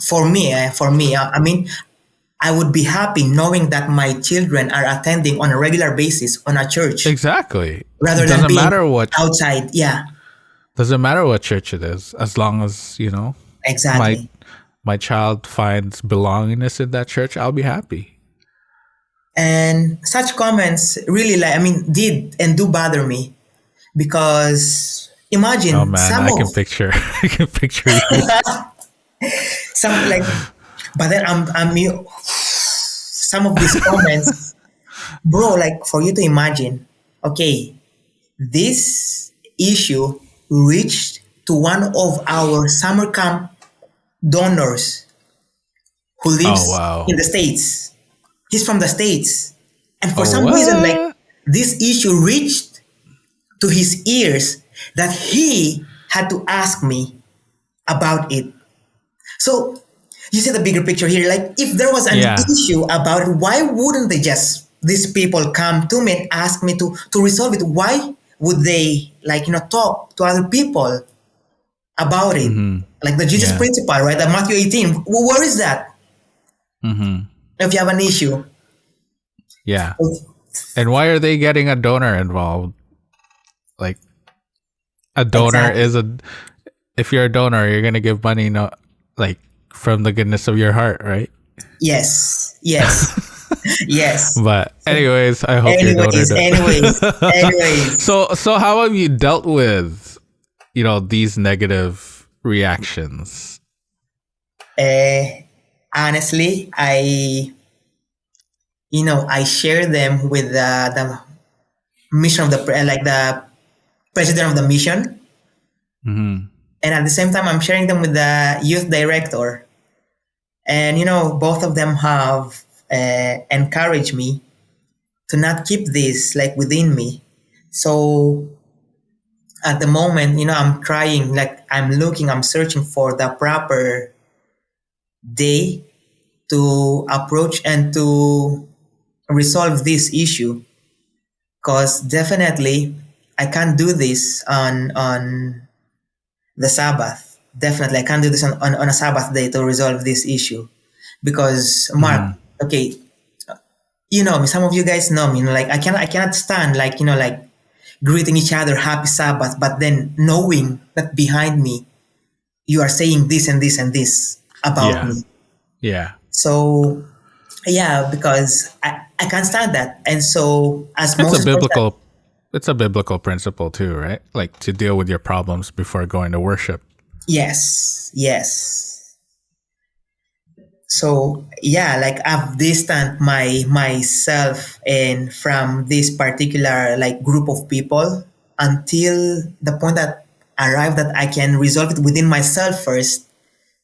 for me, I mean, I would be happy knowing that my children are attending on a regular basis on a church Exactly. rather than Doesn't being matter what outside. Yeah, doesn't matter what church it is, as long as my exactly. my child finds belongingness in that church, I'll be happy. And such comments really, like, I mean, did and do bother me because Oh imagine man, I can picture I can picture you. some like, but then some of these comments, bro, like for you to imagine, okay, this issue reached to one of our summer camp donors who Oh lives wow. in the States. He's from the States. And for Oh some reason, like what? this issue reached to his ears that he had to ask me about it. So you see the bigger picture here. Like if there was an Yeah. issue about it, why wouldn't they just these people come to me and ask me to resolve it? Why would they talk to other people about it? Mm-hmm. Like the Jesus Yeah. principle, right? The Matthew 18. Where is that? Mm-hmm. If you have an issue. Yeah. And why are they getting a donor involved? Like a donor Exactly. if you're a donor, you're gonna give money, like from the goodness of your heart, right? Yes. Yes. Yes. But anyways, I hope your donor Anyways. So how have you dealt with, these negative reactions? Honestly, I share them with the mission of the president of the mission, Mm-hmm. and at the same time, I'm sharing them with the youth director, and both of them have encouraged me to not keep this like within me. So at the moment, I'm trying, like I'm searching for the proper day to approach and to resolve this issue, because definitely I can't do this on the Sabbath. Definitely I can't do this on a Sabbath day to resolve this issue, because Mark, Mm-hmm. okay, you know me, some of you guys know me, like I cannot stand like greeting each other happy Sabbath, but then knowing that behind me you are saying this and this and this about Yeah. me. Yeah. So yeah, because I can't stand that. And so as It's a Moses was that, biblical principle too, right? Like to deal with your problems before going to worship. yes. So yeah, like I've distanced myself and from this particular like group of people until the point that arrived that I can resolve it within myself first,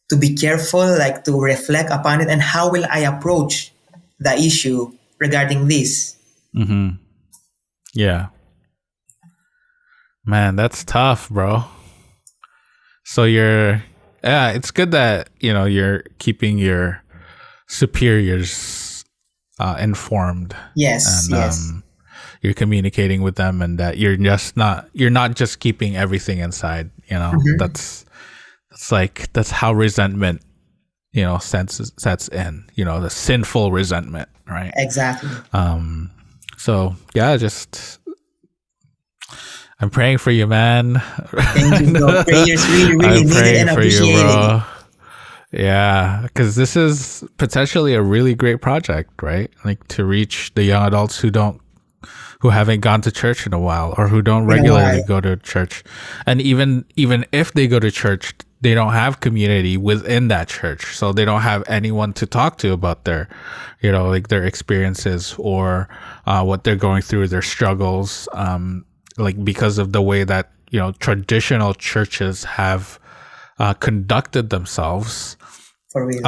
to be careful, like to reflect upon it and how will I approach the issue regarding this. Mm-hmm. Yeah. Man, that's tough, bro. So it's good that, you're keeping your superiors informed, Yes, and yes. you're communicating with them, and that you're not just keeping everything inside. That's how resentment sets in, the sinful resentment, right? Exactly. So yeah, I'm praying for you, man. Thank you, bro. Prayers really, really I'm needed praying and for you, appreciated. bro. Yeah, because this is potentially a really great project, right? Like, to reach the young adults who haven't gone to church in a while, or who don't In a regularly while. go to church. And even if they go to church, they don't have community within that church. So they don't have anyone to talk to about their, like, their experiences, or what they're going through, their struggles. Like, because of the way that, traditional churches have conducted themselves. For real.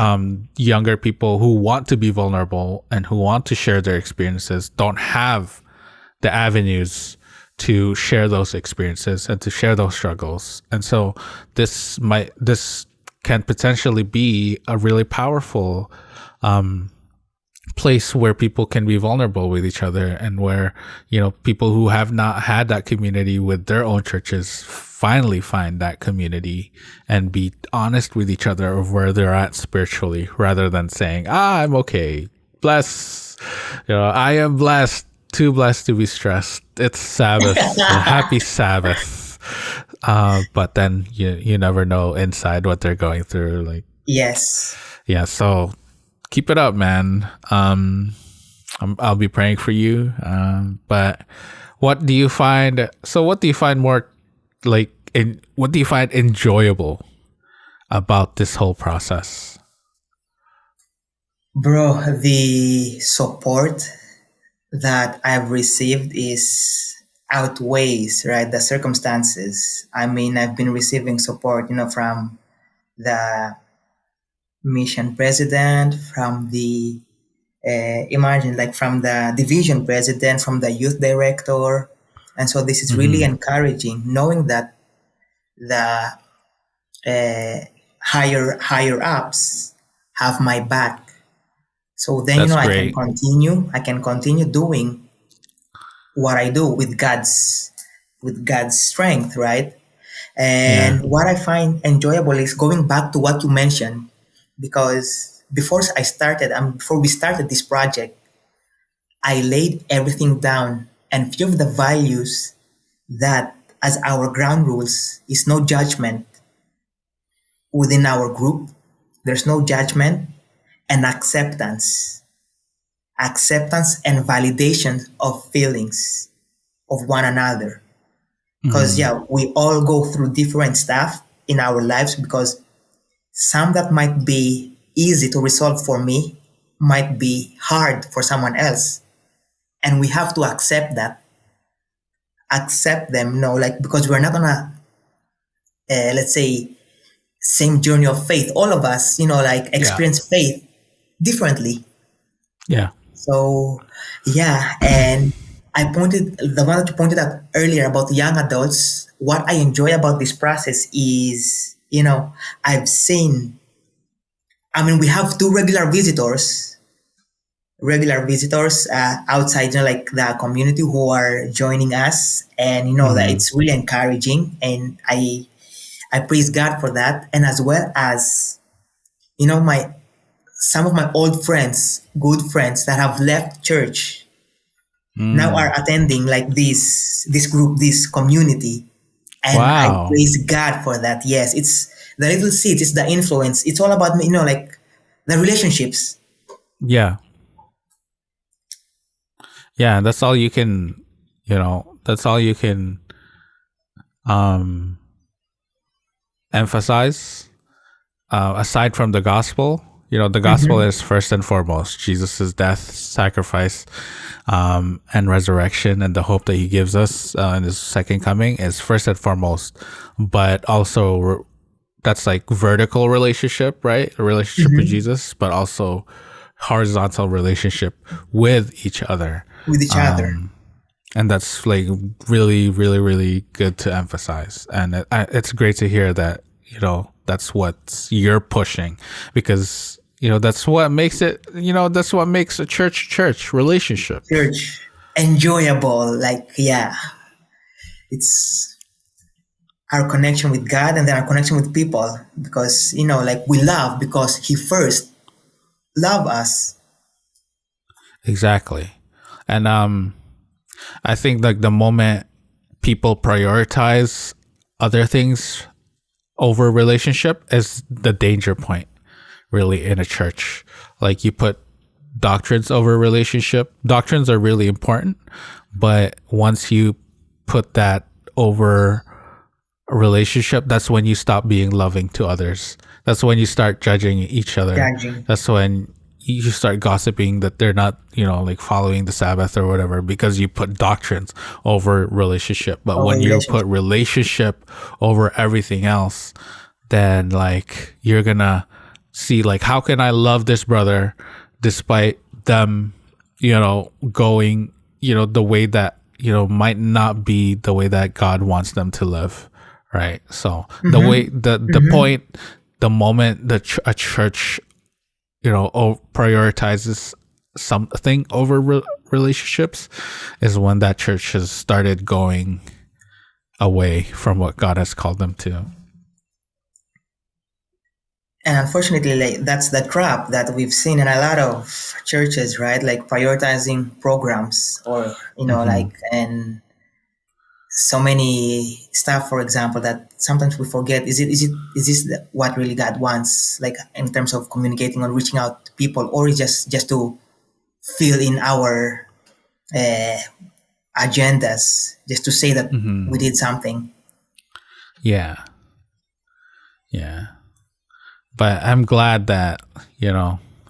Younger people who want to be vulnerable and who want to share their experiences don't have the avenues to share those experiences and to share those struggles. And so this can potentially be a really powerful place where people can be vulnerable with each other, and where people who have not had that community with their own churches finally find that community and be honest with each other of where they're at spiritually, rather than saying, I'm okay, bless, I am blessed, too blessed to be stressed, it's Sabbath, happy Sabbath. But then you never know inside what they're going through. Like, Yes. yeah, so keep it up, man. I'll be praying for you. But what do you find more, like, what do you find enjoyable about this whole process? Bro, the support that I've received is outweighs, right, the circumstances. I mean, I've been receiving support, from the mission president, from the imagine, like, from the division president, from the youth director. And so this is really encouraging, knowing that the higher ups have my back. So then, That's I great. can continue doing what I do with God's strength, right? And Yeah. what I find enjoyable is going back to what you mentioned, because before we started this project, I laid everything down, and few of the values that as our ground rules is no judgment within our group. There's no judgment, and acceptance and validation of feelings of one another. Because we all go through different stuff in our lives, because some that might be easy to resolve for me might be hard for someone else. And we have to accept them, like, because we're not on a, let's say, same journey of faith. All of us, like, experience faith differently. Yeah. So, yeah. And the one that you pointed out earlier about young adults, what I enjoy about this process is, I've seen, we have two regular visitors outside, like, the community, who are joining us, and that it's really encouraging, and I praise God for that. And as well as, some of my old friends, good friends that have left church, now are attending, like, this group, this community, and Wow. I praise God for that. Yes, it's the little seeds, it's the influence, it's all about, like, the relationships. Yeah. Yeah, that's all you can emphasize, aside from the gospel. The gospel is first and foremost Jesus' death, sacrifice, and resurrection, and the hope that he gives us in his second coming is first and foremost. But also, that's like vertical relationship, right? A relationship with Jesus, but also horizontal relationship with each other. And that's, like, really, really, really good to emphasize. And it's great to hear that, that's what you're pushing, because, That's what makes it. That's what makes a church relationship. Church enjoyable, like, yeah, it's our connection with God and then our connection with people, because like we love because He first loved us. Exactly. And I think like the moment people prioritize other things over relationship is the danger point, really, in a church. Like, you put doctrines over relationship. Doctrines are really important, but once you put that over a relationship, that's when you stop being loving to others. That's when you start judging each other. Judging. That's when you start gossiping that they're not, like following the Sabbath or whatever, because you put doctrines over relationship. But when you put relationship over everything else, then like you're gonna see like, how can I love this brother despite them, going, the way that, might not be the way that God wants them to live. Right. So the way, the point, the moment that a church, prioritizes something over relationships is when that church has started going away from what God has called them to. And unfortunately, like, that's the trap that we've seen in a lot of churches, right? Like prioritizing programs or, like, and so many stuff, for example, that sometimes we forget. Is this what really God wants? Like in terms of communicating or reaching out to people, or is just to fill in our agendas, just to say that we did something. Yeah. But I'm glad that,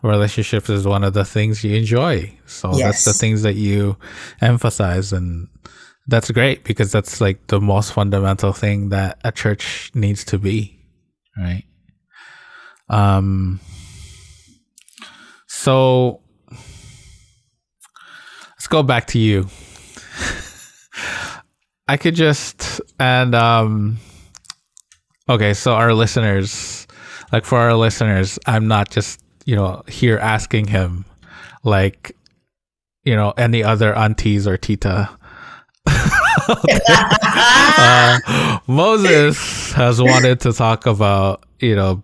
relationships is one of the things you enjoy. So that's the things that you emphasize. And that's great, because that's like the most fundamental thing that a church needs to be. Right. So let's go back to you. I could just, and, okay. So our listeners, like for our listeners, I'm not just, here asking him like, any other aunties or tita. Moses has wanted to talk about,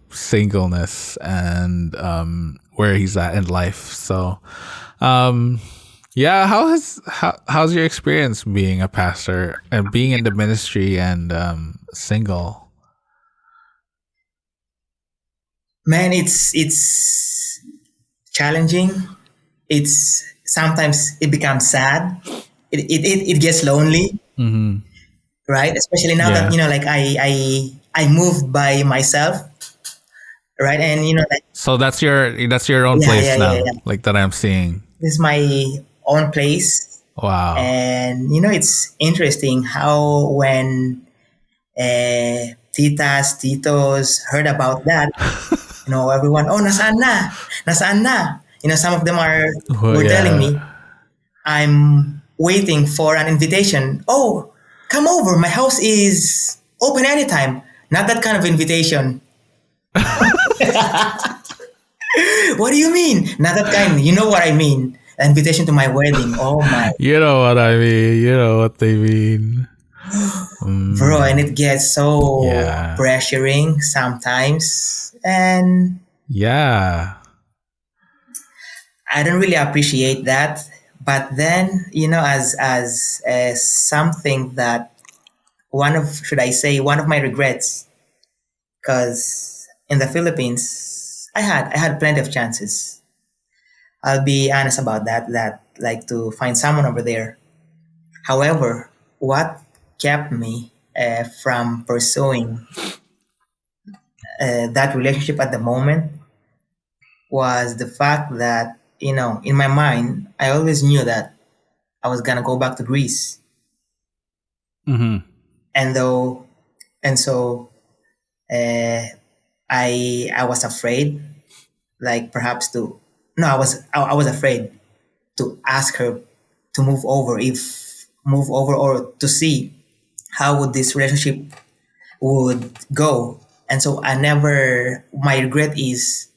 singleness and where he's at in life. So, yeah, how's your experience being a pastor and being in the ministry and single? Man, it's challenging. It's sometimes it becomes sad. It gets lonely, right? Especially now that like I moved by myself, right? And like, so that's your own place now, like that I'm seeing. This is my own place. Wow. And it's interesting how when titas, titos heard about that, everyone, oh, nasaan na? Some of them were telling me, I'm waiting for an invitation. Oh, come over. My house is open anytime. Not that kind of invitation. What do you mean? Not that kind. You know what I mean. An invitation to my wedding. Oh my. You know what I mean. You know what they mean. Bro, and it gets so pressuring sometimes. And yeah, I don't really appreciate that. But then, as something that one of my regrets, because in the Philippines, I had plenty of chances. I'll be honest about that like to find someone over there. However, what kept me from pursuing that relationship at the moment was the fact that, in my mind, I always knew that I was gonna go back to Greece. And so I was afraid, like perhaps I was afraid to ask her to move over or to see how would this relationship would go. And so my regret is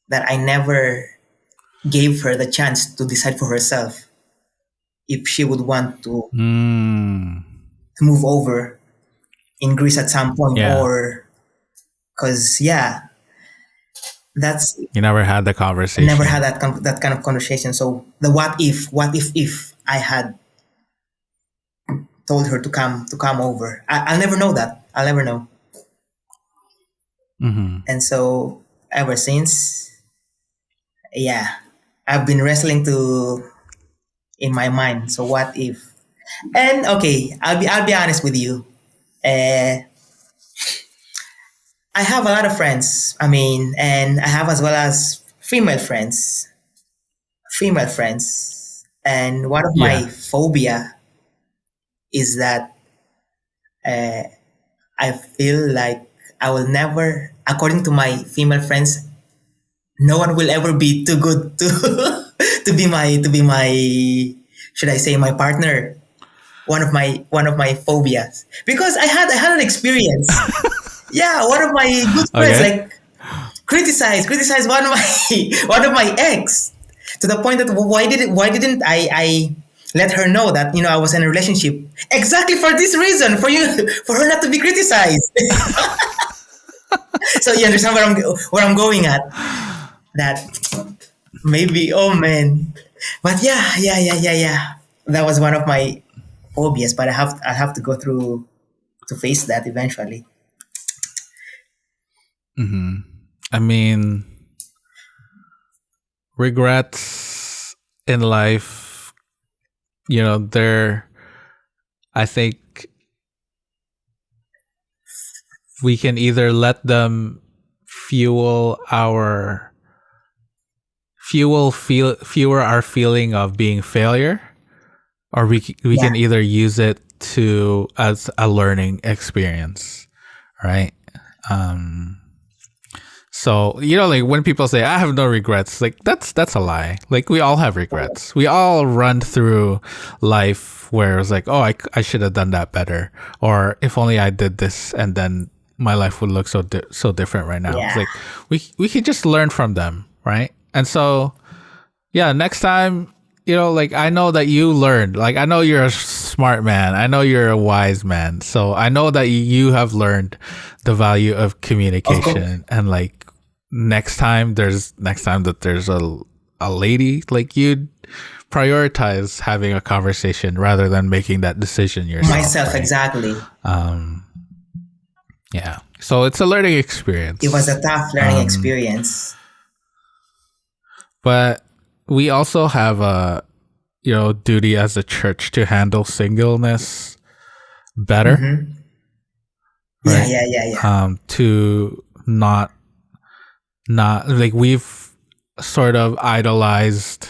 that I never gave her the chance to decide for herself if she would want to move over in Greece at some point, Yeah. or because that's You never had the conversation. never had that kind of conversation. So the what if I had told her to come over, I'll never know that. I'll never know. And so ever since, I've been wrestling in my mind. So what if? And okay, I'll be honest with you. I have a lot of friends. I mean, and I have as well as female friends. And one of my phobia is that I feel like I will never, according to my female friends, no one will ever be too good to to be my should I say my partner. One of my phobias, because I had an experience. One of my good friends like criticized one of my ex, to the point that why didn't I let her know that I was in a relationship, exactly for this reason, for her not to be criticized. So you understand where I'm going at, that maybe, oh man, but that was one of my phobias, but I have to go through to face that eventually. I mean, regrets in life, I think we can either let them fuel our feeling of being failure, or we can either use it as a learning experience, right? So, like when people say, I have no regrets, like that's a lie. Like we all have regrets. We all run through life where it's like, oh, I should have done that better. Or if only I did this, and then my life would look so different right now. It's like we could just learn from them, right? And so, next time, like I know that you learned. Like I know you're a smart man. I know you're a wise man. So I know that you have learned the value of communication. And like next time that there's a lady, like you'd prioritize having a conversation rather than making that decision yourself. Myself, right? exactly. So it's a learning experience. It was a tough learning experience. But we also have a duty as a church to handle singleness better. Right? Yeah. To not like we have sort of idolized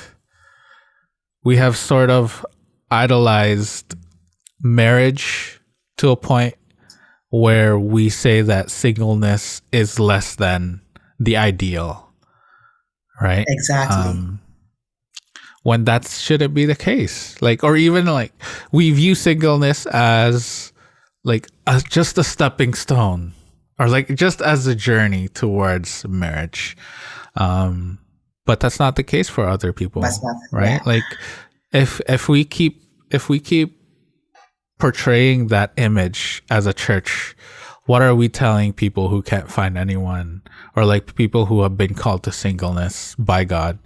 marriage to a point where we say that singleness is less than the ideal, right? Exactly. When that shouldn't be the case. Like, or even like we view singleness as just a stepping stone, or like just as a journey towards marriage. But that's not the case for other people, right? Like if we keep portraying that image as a church, what are we telling people who can't find anyone, or like people who have been called to singleness by God,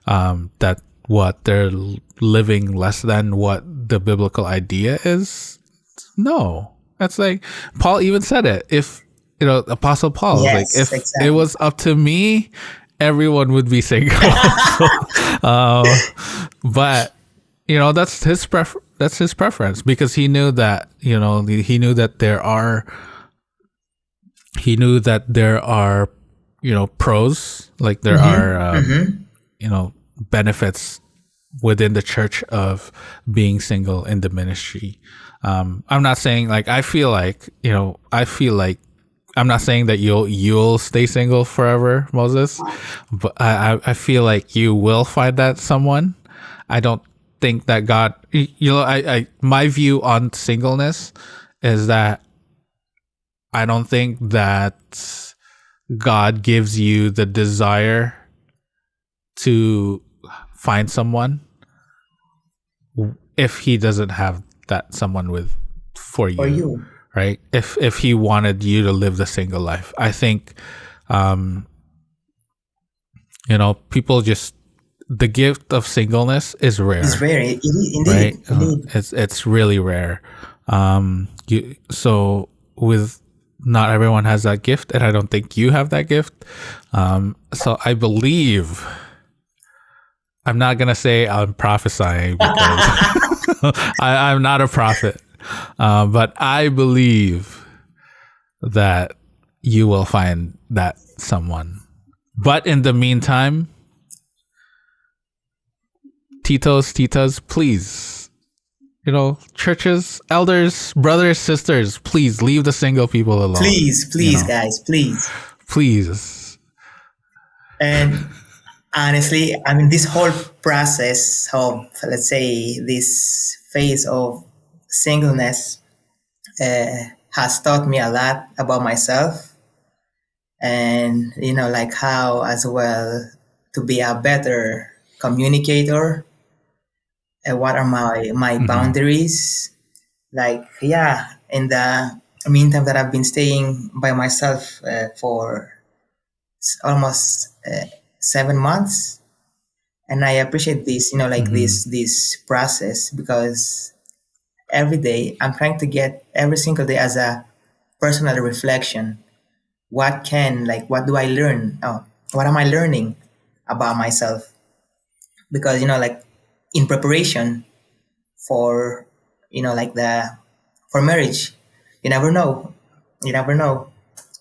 that what they're living less than what the biblical idea is? No, that's like Paul even said it. If Apostle Paul, if it was up to me, everyone would be single. But that's his preference, because he knew that there are pros, like there are benefits within the church of being single in the ministry. I'm not saying like I'm not saying that you'll stay single forever, Moses, but I feel like you will find that someone. I don't think that God, my view on singleness is that I don't think that God gives you the desire to find someone if he doesn't have that someone with for you, right? If he wanted you to live the single life, I think, people just, the gift of singleness is rare. It's rare, indeed, right? indeed. It's really rare. So with not everyone has that gift, and I don't think you have that gift. So I believe, I'm not gonna say I'm prophesying because I'm not a prophet, but I believe that you will find that someone. But in the meantime, titos, please, churches, elders, brothers, sisters, please leave the single people alone. Please, guys, please. And honestly, I mean, this whole process of, let's say, this phase of singleness has taught me a lot about myself, and like how as well to be a better communicator. What are my boundaries? Like, yeah, in the meantime that I've been staying by myself for almost 7 months, and I appreciate this, this process, because every day I'm trying to get every single day as a personal reflection. What do I learn? Oh, what am I learning about myself? Because in preparation for for marriage, you never know,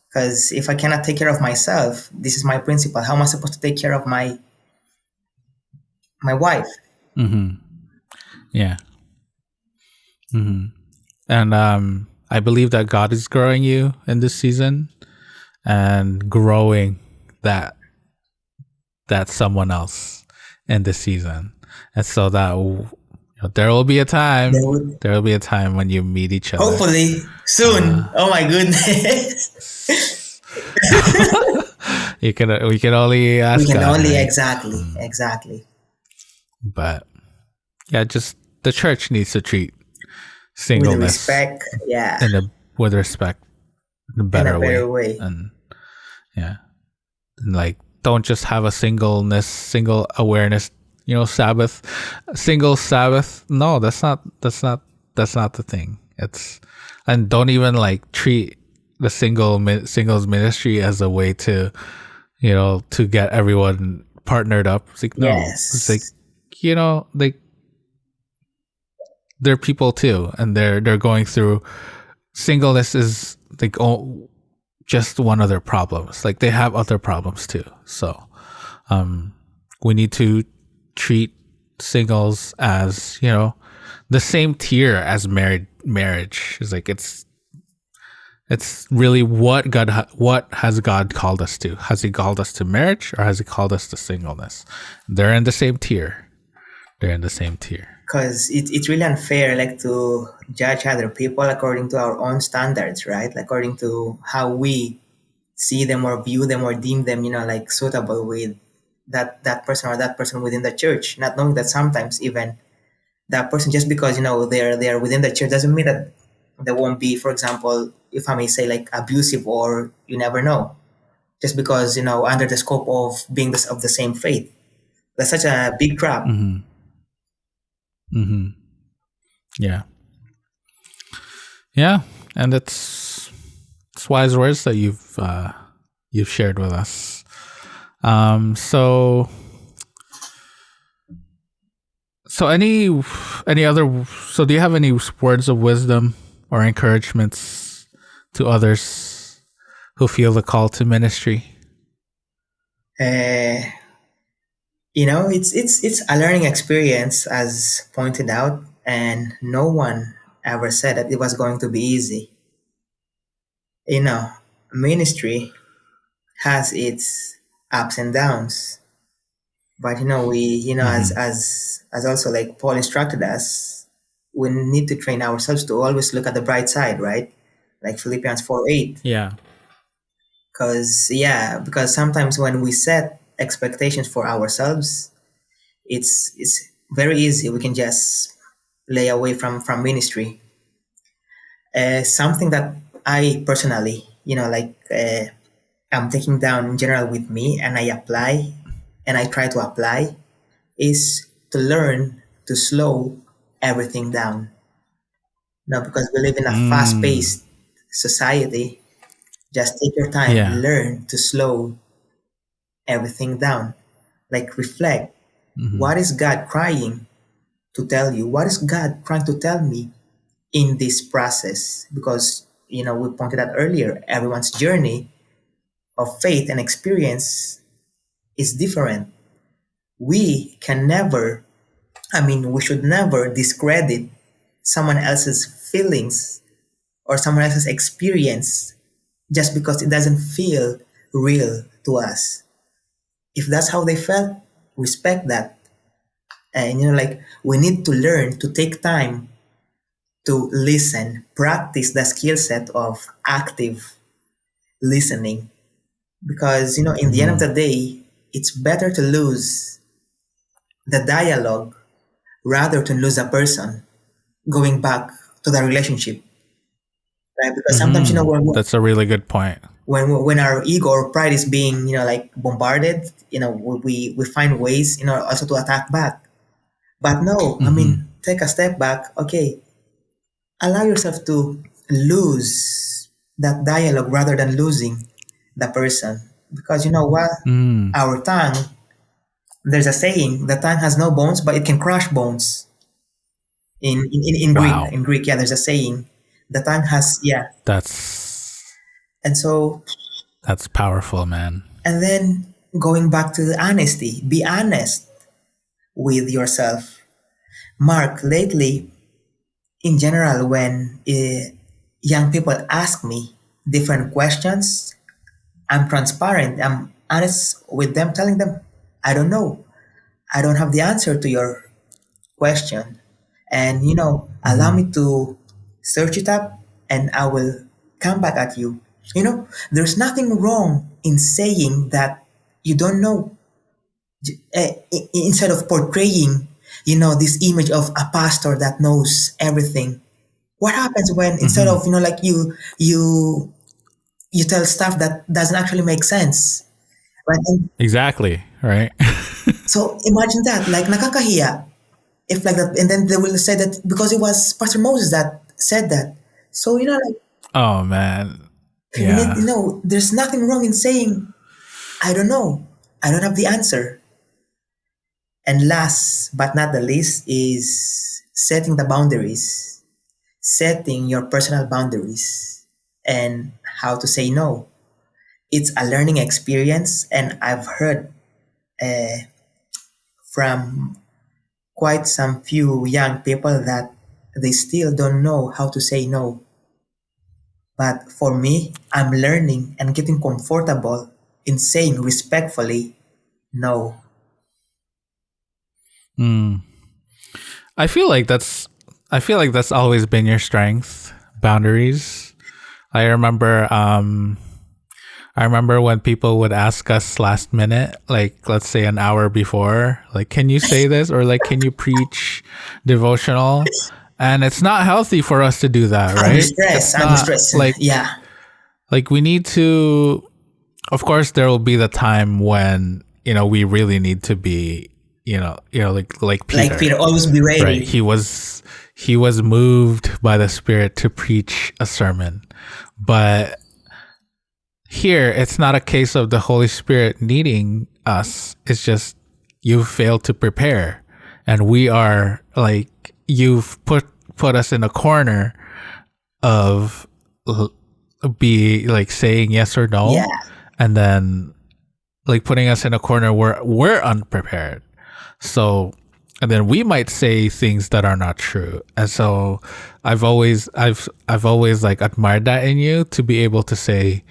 because if I cannot take care of myself, this is my principle, how am I supposed to take care of my wife? Yeah. And I believe that God is growing you in this season and growing that someone else in this season, and so that there will be a time when you meet each other, hopefully soon. Oh my goodness. we can only ask God, right? Exactly. But yeah, just the church needs to treat singleness with respect, with respect, in a better way. And like, don't just have a single awareness, single Sabbath. No, that's not the thing. And don't even like treat the singles ministry as a way to to get everyone partnered up. It's like, no, it's like, they're people too, and they're going through, singleness is like just one of their problems. Like, they have other problems too. So we need to treat singles as the same tier as marriage. Is like, it's really what has God called us to? Has he called us to marriage, or has he called us to singleness? They're in the same tier. Because it's really unfair, like, to judge other people according to our own standards, right? According to how we see them or view them or deem them, like, suitable with that person or that person within the church, not knowing that sometimes even that person, just because they're within the church, doesn't mean that they won't be, for example, if I may say, like, abusive, or you never know, just because under the scope of being of the same faith. That's such a big trap. Yeah, and it's wise words that you've shared with us. So any other? So do you have any words of wisdom or encouragements to others who feel the call to ministry? It's a learning experience, as pointed out, and no one ever said that it was going to be easy. Ministry has its ups and downs, but we as also, like, Paul instructed us, we need to train ourselves to always look at the bright side, right? Like Philippians 4:8. Yeah. Because sometimes when we set expectations for ourselves, it's very easy. We can just lay away from ministry. Something that I personally, I'm taking down in general with me, and I try to apply, is to learn to slow everything down. Now, because we live in a Mm. fast-paced society, just take your time, Yeah. learn to slow everything down. Like reflect. Mm-hmm. What is God trying to tell you? What is God trying to tell me in this process? Because we pointed out earlier, everyone's journey of faith and experience is different. We can never, we should never discredit someone else's feelings or someone else's experience just because it doesn't feel real to us. If that's how they felt, respect that. And we need to learn to take time to listen, practice the skill set of active listening. Because in the end of Mm-hmm. the day, it's better to lose the dialogue rather to lose a person going back to the relationship, right? Because sometimes Mm-hmm. That's a really good point. when our ego or pride is being bombarded, we find ways also to attack back. But no, Mm-hmm. take a step back. Okay, allow yourself to lose that dialogue rather than losing the person, because you know what, Mm. our tongue, there's a saying, the tongue has no bones but it can crush bones. In Greek, Wow. yeah, there's a saying, the tongue has, yeah. That's And so, powerful, man. and then going back to the honesty, be honest with yourself. Mark, lately, in general, when young people ask me different questions, I'm transparent, I'm honest with them, telling them, I don't know, I don't have the answer to your question. And allow Mm-hmm. me to search it up, and I will come back at you. There's nothing wrong in saying that you don't know. Instead of portraying this image of a pastor that knows everything. What happens when, instead Mm-hmm. of you tell stuff that doesn't actually make sense, right? And Exactly. Right. so imagine that, like, nakakahiya if like that, and then they will say that because it was Pastor Moses that said that. So like, Oh man. we need, Yeah. there's nothing wrong in saying, I don't know, I don't have the answer. And last but not the least is setting the boundaries, setting your personal boundaries, and how to say no. It's a learning experience, and I've heard from quite some few young people that they still don't know how to say no. But for me, I'm learning and getting comfortable in saying respectfully no. Mm. I feel like that's always been your strength, boundaries. I remember when people would ask us last minute, like let's say an hour before, like can you say this, or like can you preach devotional? And it's not healthy for us to do that, Under right? stress, It's under not stress. like Yeah. we need to, of course there will be the time when we really need to be like Peter, Like Peter, always be right? ready. He was moved by the Spirit to preach a sermon, but here it's not a case of the Holy Spirit needing us. It's just you've failed to prepare, and we are like, you've put us in a corner of be like saying yes or no, Yeah. and then like putting us in a corner where we're unprepared. So, and then we might say things that are not true. And so I've always like admired that in you, to be able to say,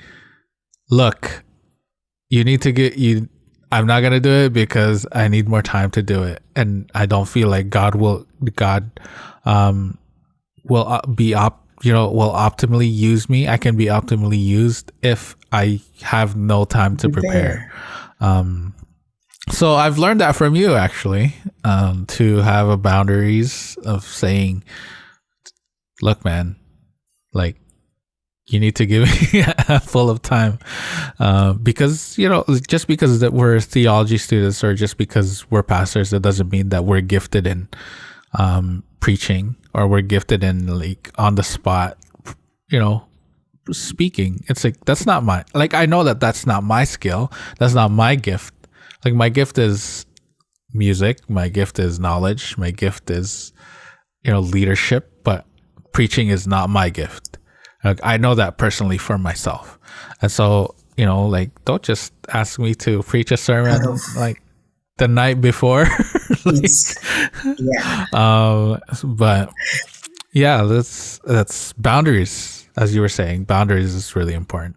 look, you need to I'm not going to do it because I need more time to do it. And I don't feel like God will will optimally use me. I can be optimally used if I have no time to prepare. So I've learned that from you, actually, to have a boundaries of saying, look, man, like, you need to give me a full of time, because, just because that we're theology students or just because we're pastors, that doesn't mean that we're gifted in preaching, or we're gifted in like on the spot, speaking. It's like, that's not my, like, I know that that's not my skill. That's not my gift. Like, my gift is music. My gift is knowledge. My gift is, leadership, but preaching is not my gift. Like, I know that personally for myself. And so, like, don't just ask me to preach a sermon like the night before. Like, yeah. But yeah, that's boundaries. As you were saying, boundaries is really important.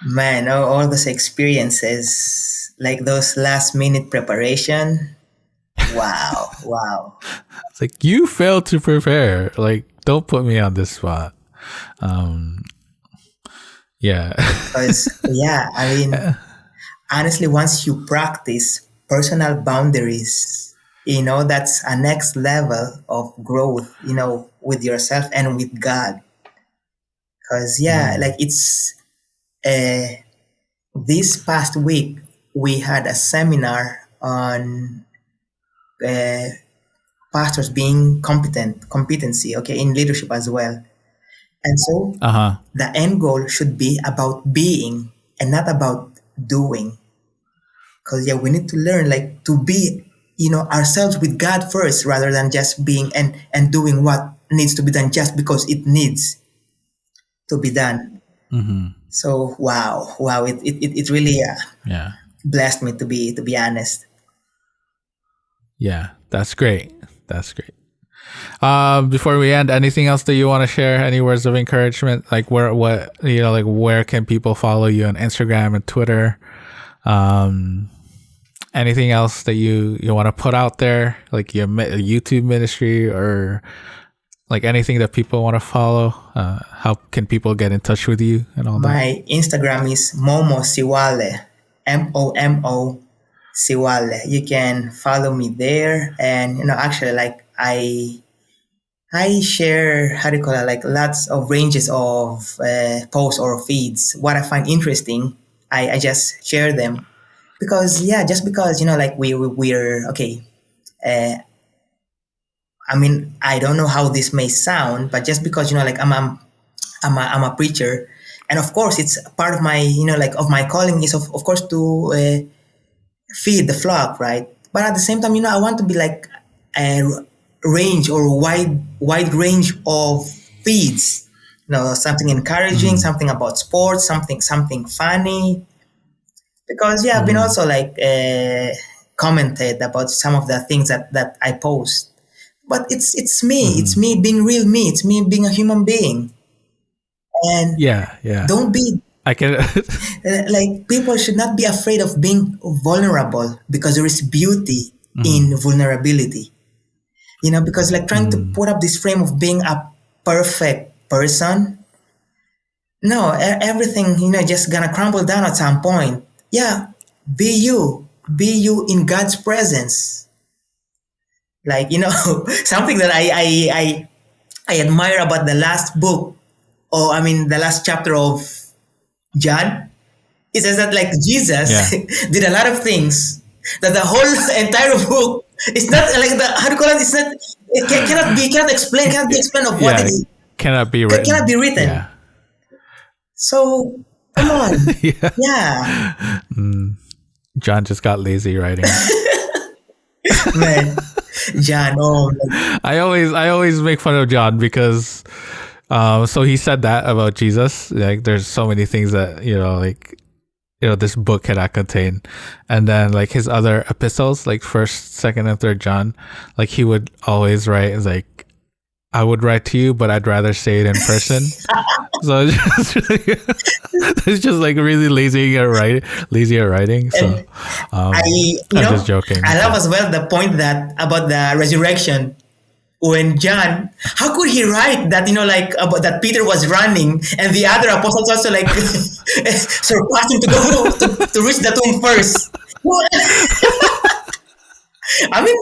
Man, all those experiences, like those last minute preparation. Wow. Wow. It's like, you failed to prepare. Like, don't put me on this spot. Yeah. Because, I mean, honestly, once you practice personal boundaries, that's a next level of growth, with yourself and with God. Because, like it's this past week, we had a seminar on pastors being competency, okay, in leadership as well. And so the end goal should be about being and not about doing. Because we need to learn like to be, ourselves with God first, rather than just being and doing what needs to be done just because it needs to be done. Mm-hmm. So wow, it really blessed me, to be honest. Yeah, that's great. That's great. Before we end, anything else that you want to share? Any words of encouragement? Like where can people follow you on Instagram and Twitter? Anything else that you want to put out there, like your YouTube ministry, or like anything that people want to follow? How can people get in touch with you and all that? My Instagram is Momo Siwale, Momo Siwale. You can follow me there, and actually, like I share, how do you call it, like lots of ranges of posts or feeds. What I find interesting, I just share them, because just because like we're okay. I mean, I don't know how this may sound, but just because like I'm a preacher, and of course it's part of my like of my calling is of course to feed the flock, right? But at the same time, I want to be like a range or wide range of feeds. Something encouraging, something about sports, something funny. Because I've been also like commented about some of the things that I post. But it's me. It's me being real me. It's me being a human being. And don't be I can like, people should not be afraid of being vulnerable, because there is beauty in vulnerability. Because like trying to put up this frame of being a perfect person, no, everything just gonna crumble down at some point. Be you in God's presence. Like something that I admire about the last book, or I mean the last chapter of John. It says that like Jesus did a lot of things that the whole entire book is not like the, how do you call it? It's not. It cannot be explained of what it is. Cannot be written. Cannot be written. Yeah. So come on. John just got lazy writing. Man, John. Oh, man. I always make fun of John because, so he said that about Jesus. Like, there's so many things that this book cannot contain, and then like his other epistles, like 1st, 2nd, and 3rd John, like he would always write like, I would write to you, but I'd rather say it in person. So it's just like really lazy at writing. So I'm just joking. I love as well the point that about the resurrection. When John, how could he write that, like about that Peter was running and the other apostles also like surpassed him to go to reach the tomb first? I mean,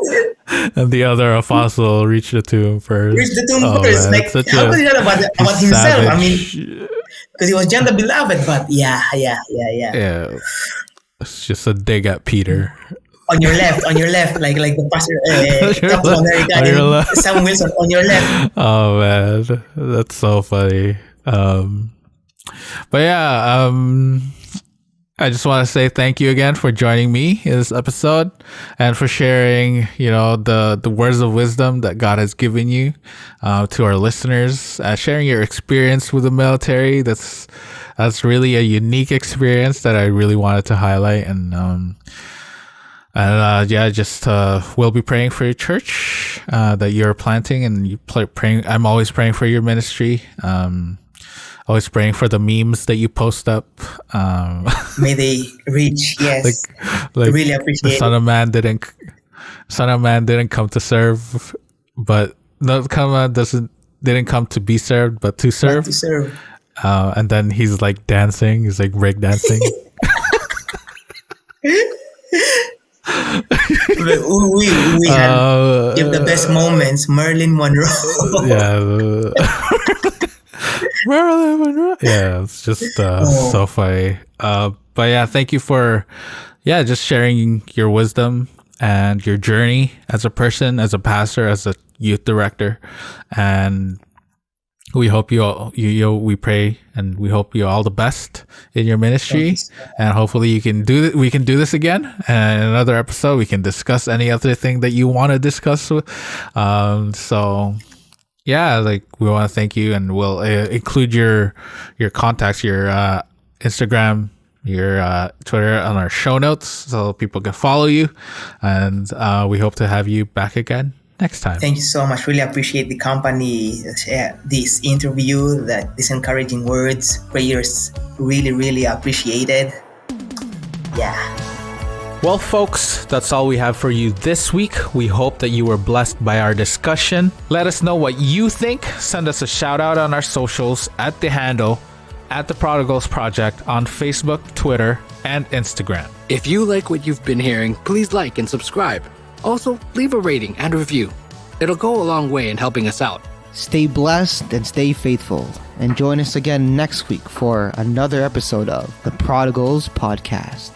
And the other apostle reached the tomb first. reach the tomb first. Man, Like, how could he know about himself? I mean, because he was John the Beloved, but yeah. Yeah, it's just a dig at Peter. On your left, like the pastor, Captain America on your and left. Sam Wilson on your left. Oh man, that's so funny. But yeah, I just want to say thank you again for joining me in this episode and for sharing, the words of wisdom that God has given you to our listeners, sharing your experience with the military. That's really a unique experience that I really wanted to highlight. And we'll be praying for your church that you're planting, and praying. I'm always praying for your ministry. Always praying for the memes that you post up. May they reach, yes. Like really appreciate the Son of Man didn't come to serve, but didn't come to be served, but to serve. But to serve. And then he's like dancing. He's like break dancing. we had give the best moments. Marilyn Monroe. Marilyn Monroe. Yeah, it's just so funny. But yeah, thank you for just sharing your wisdom and your journey as a person, as a pastor, as a youth director, and we hope we pray and we hope you all the best in your ministry, and hopefully we can do this again, and in another episode we can discuss any other thing that you want to discuss. So yeah, like we want to thank you, and we'll include your contacts, your Instagram, your Twitter on our show notes so people can follow you, and we hope to have you back again next time. Thank you so much. Really appreciate the company, this interview, these encouraging words, prayers. Really, really appreciated. Yeah. Well, folks, that's all we have for you this week. We hope that you were blessed by our discussion. Let us know what you think. Send us a shout out on our socials at the handle @The Prodigals Project on Facebook, Twitter, and Instagram. If you like what you've been hearing, please like and subscribe. Also, leave a rating and review. It'll go a long way in helping us out. Stay blessed and stay faithful. And join us again next week for another episode of the Prodigals Podcast.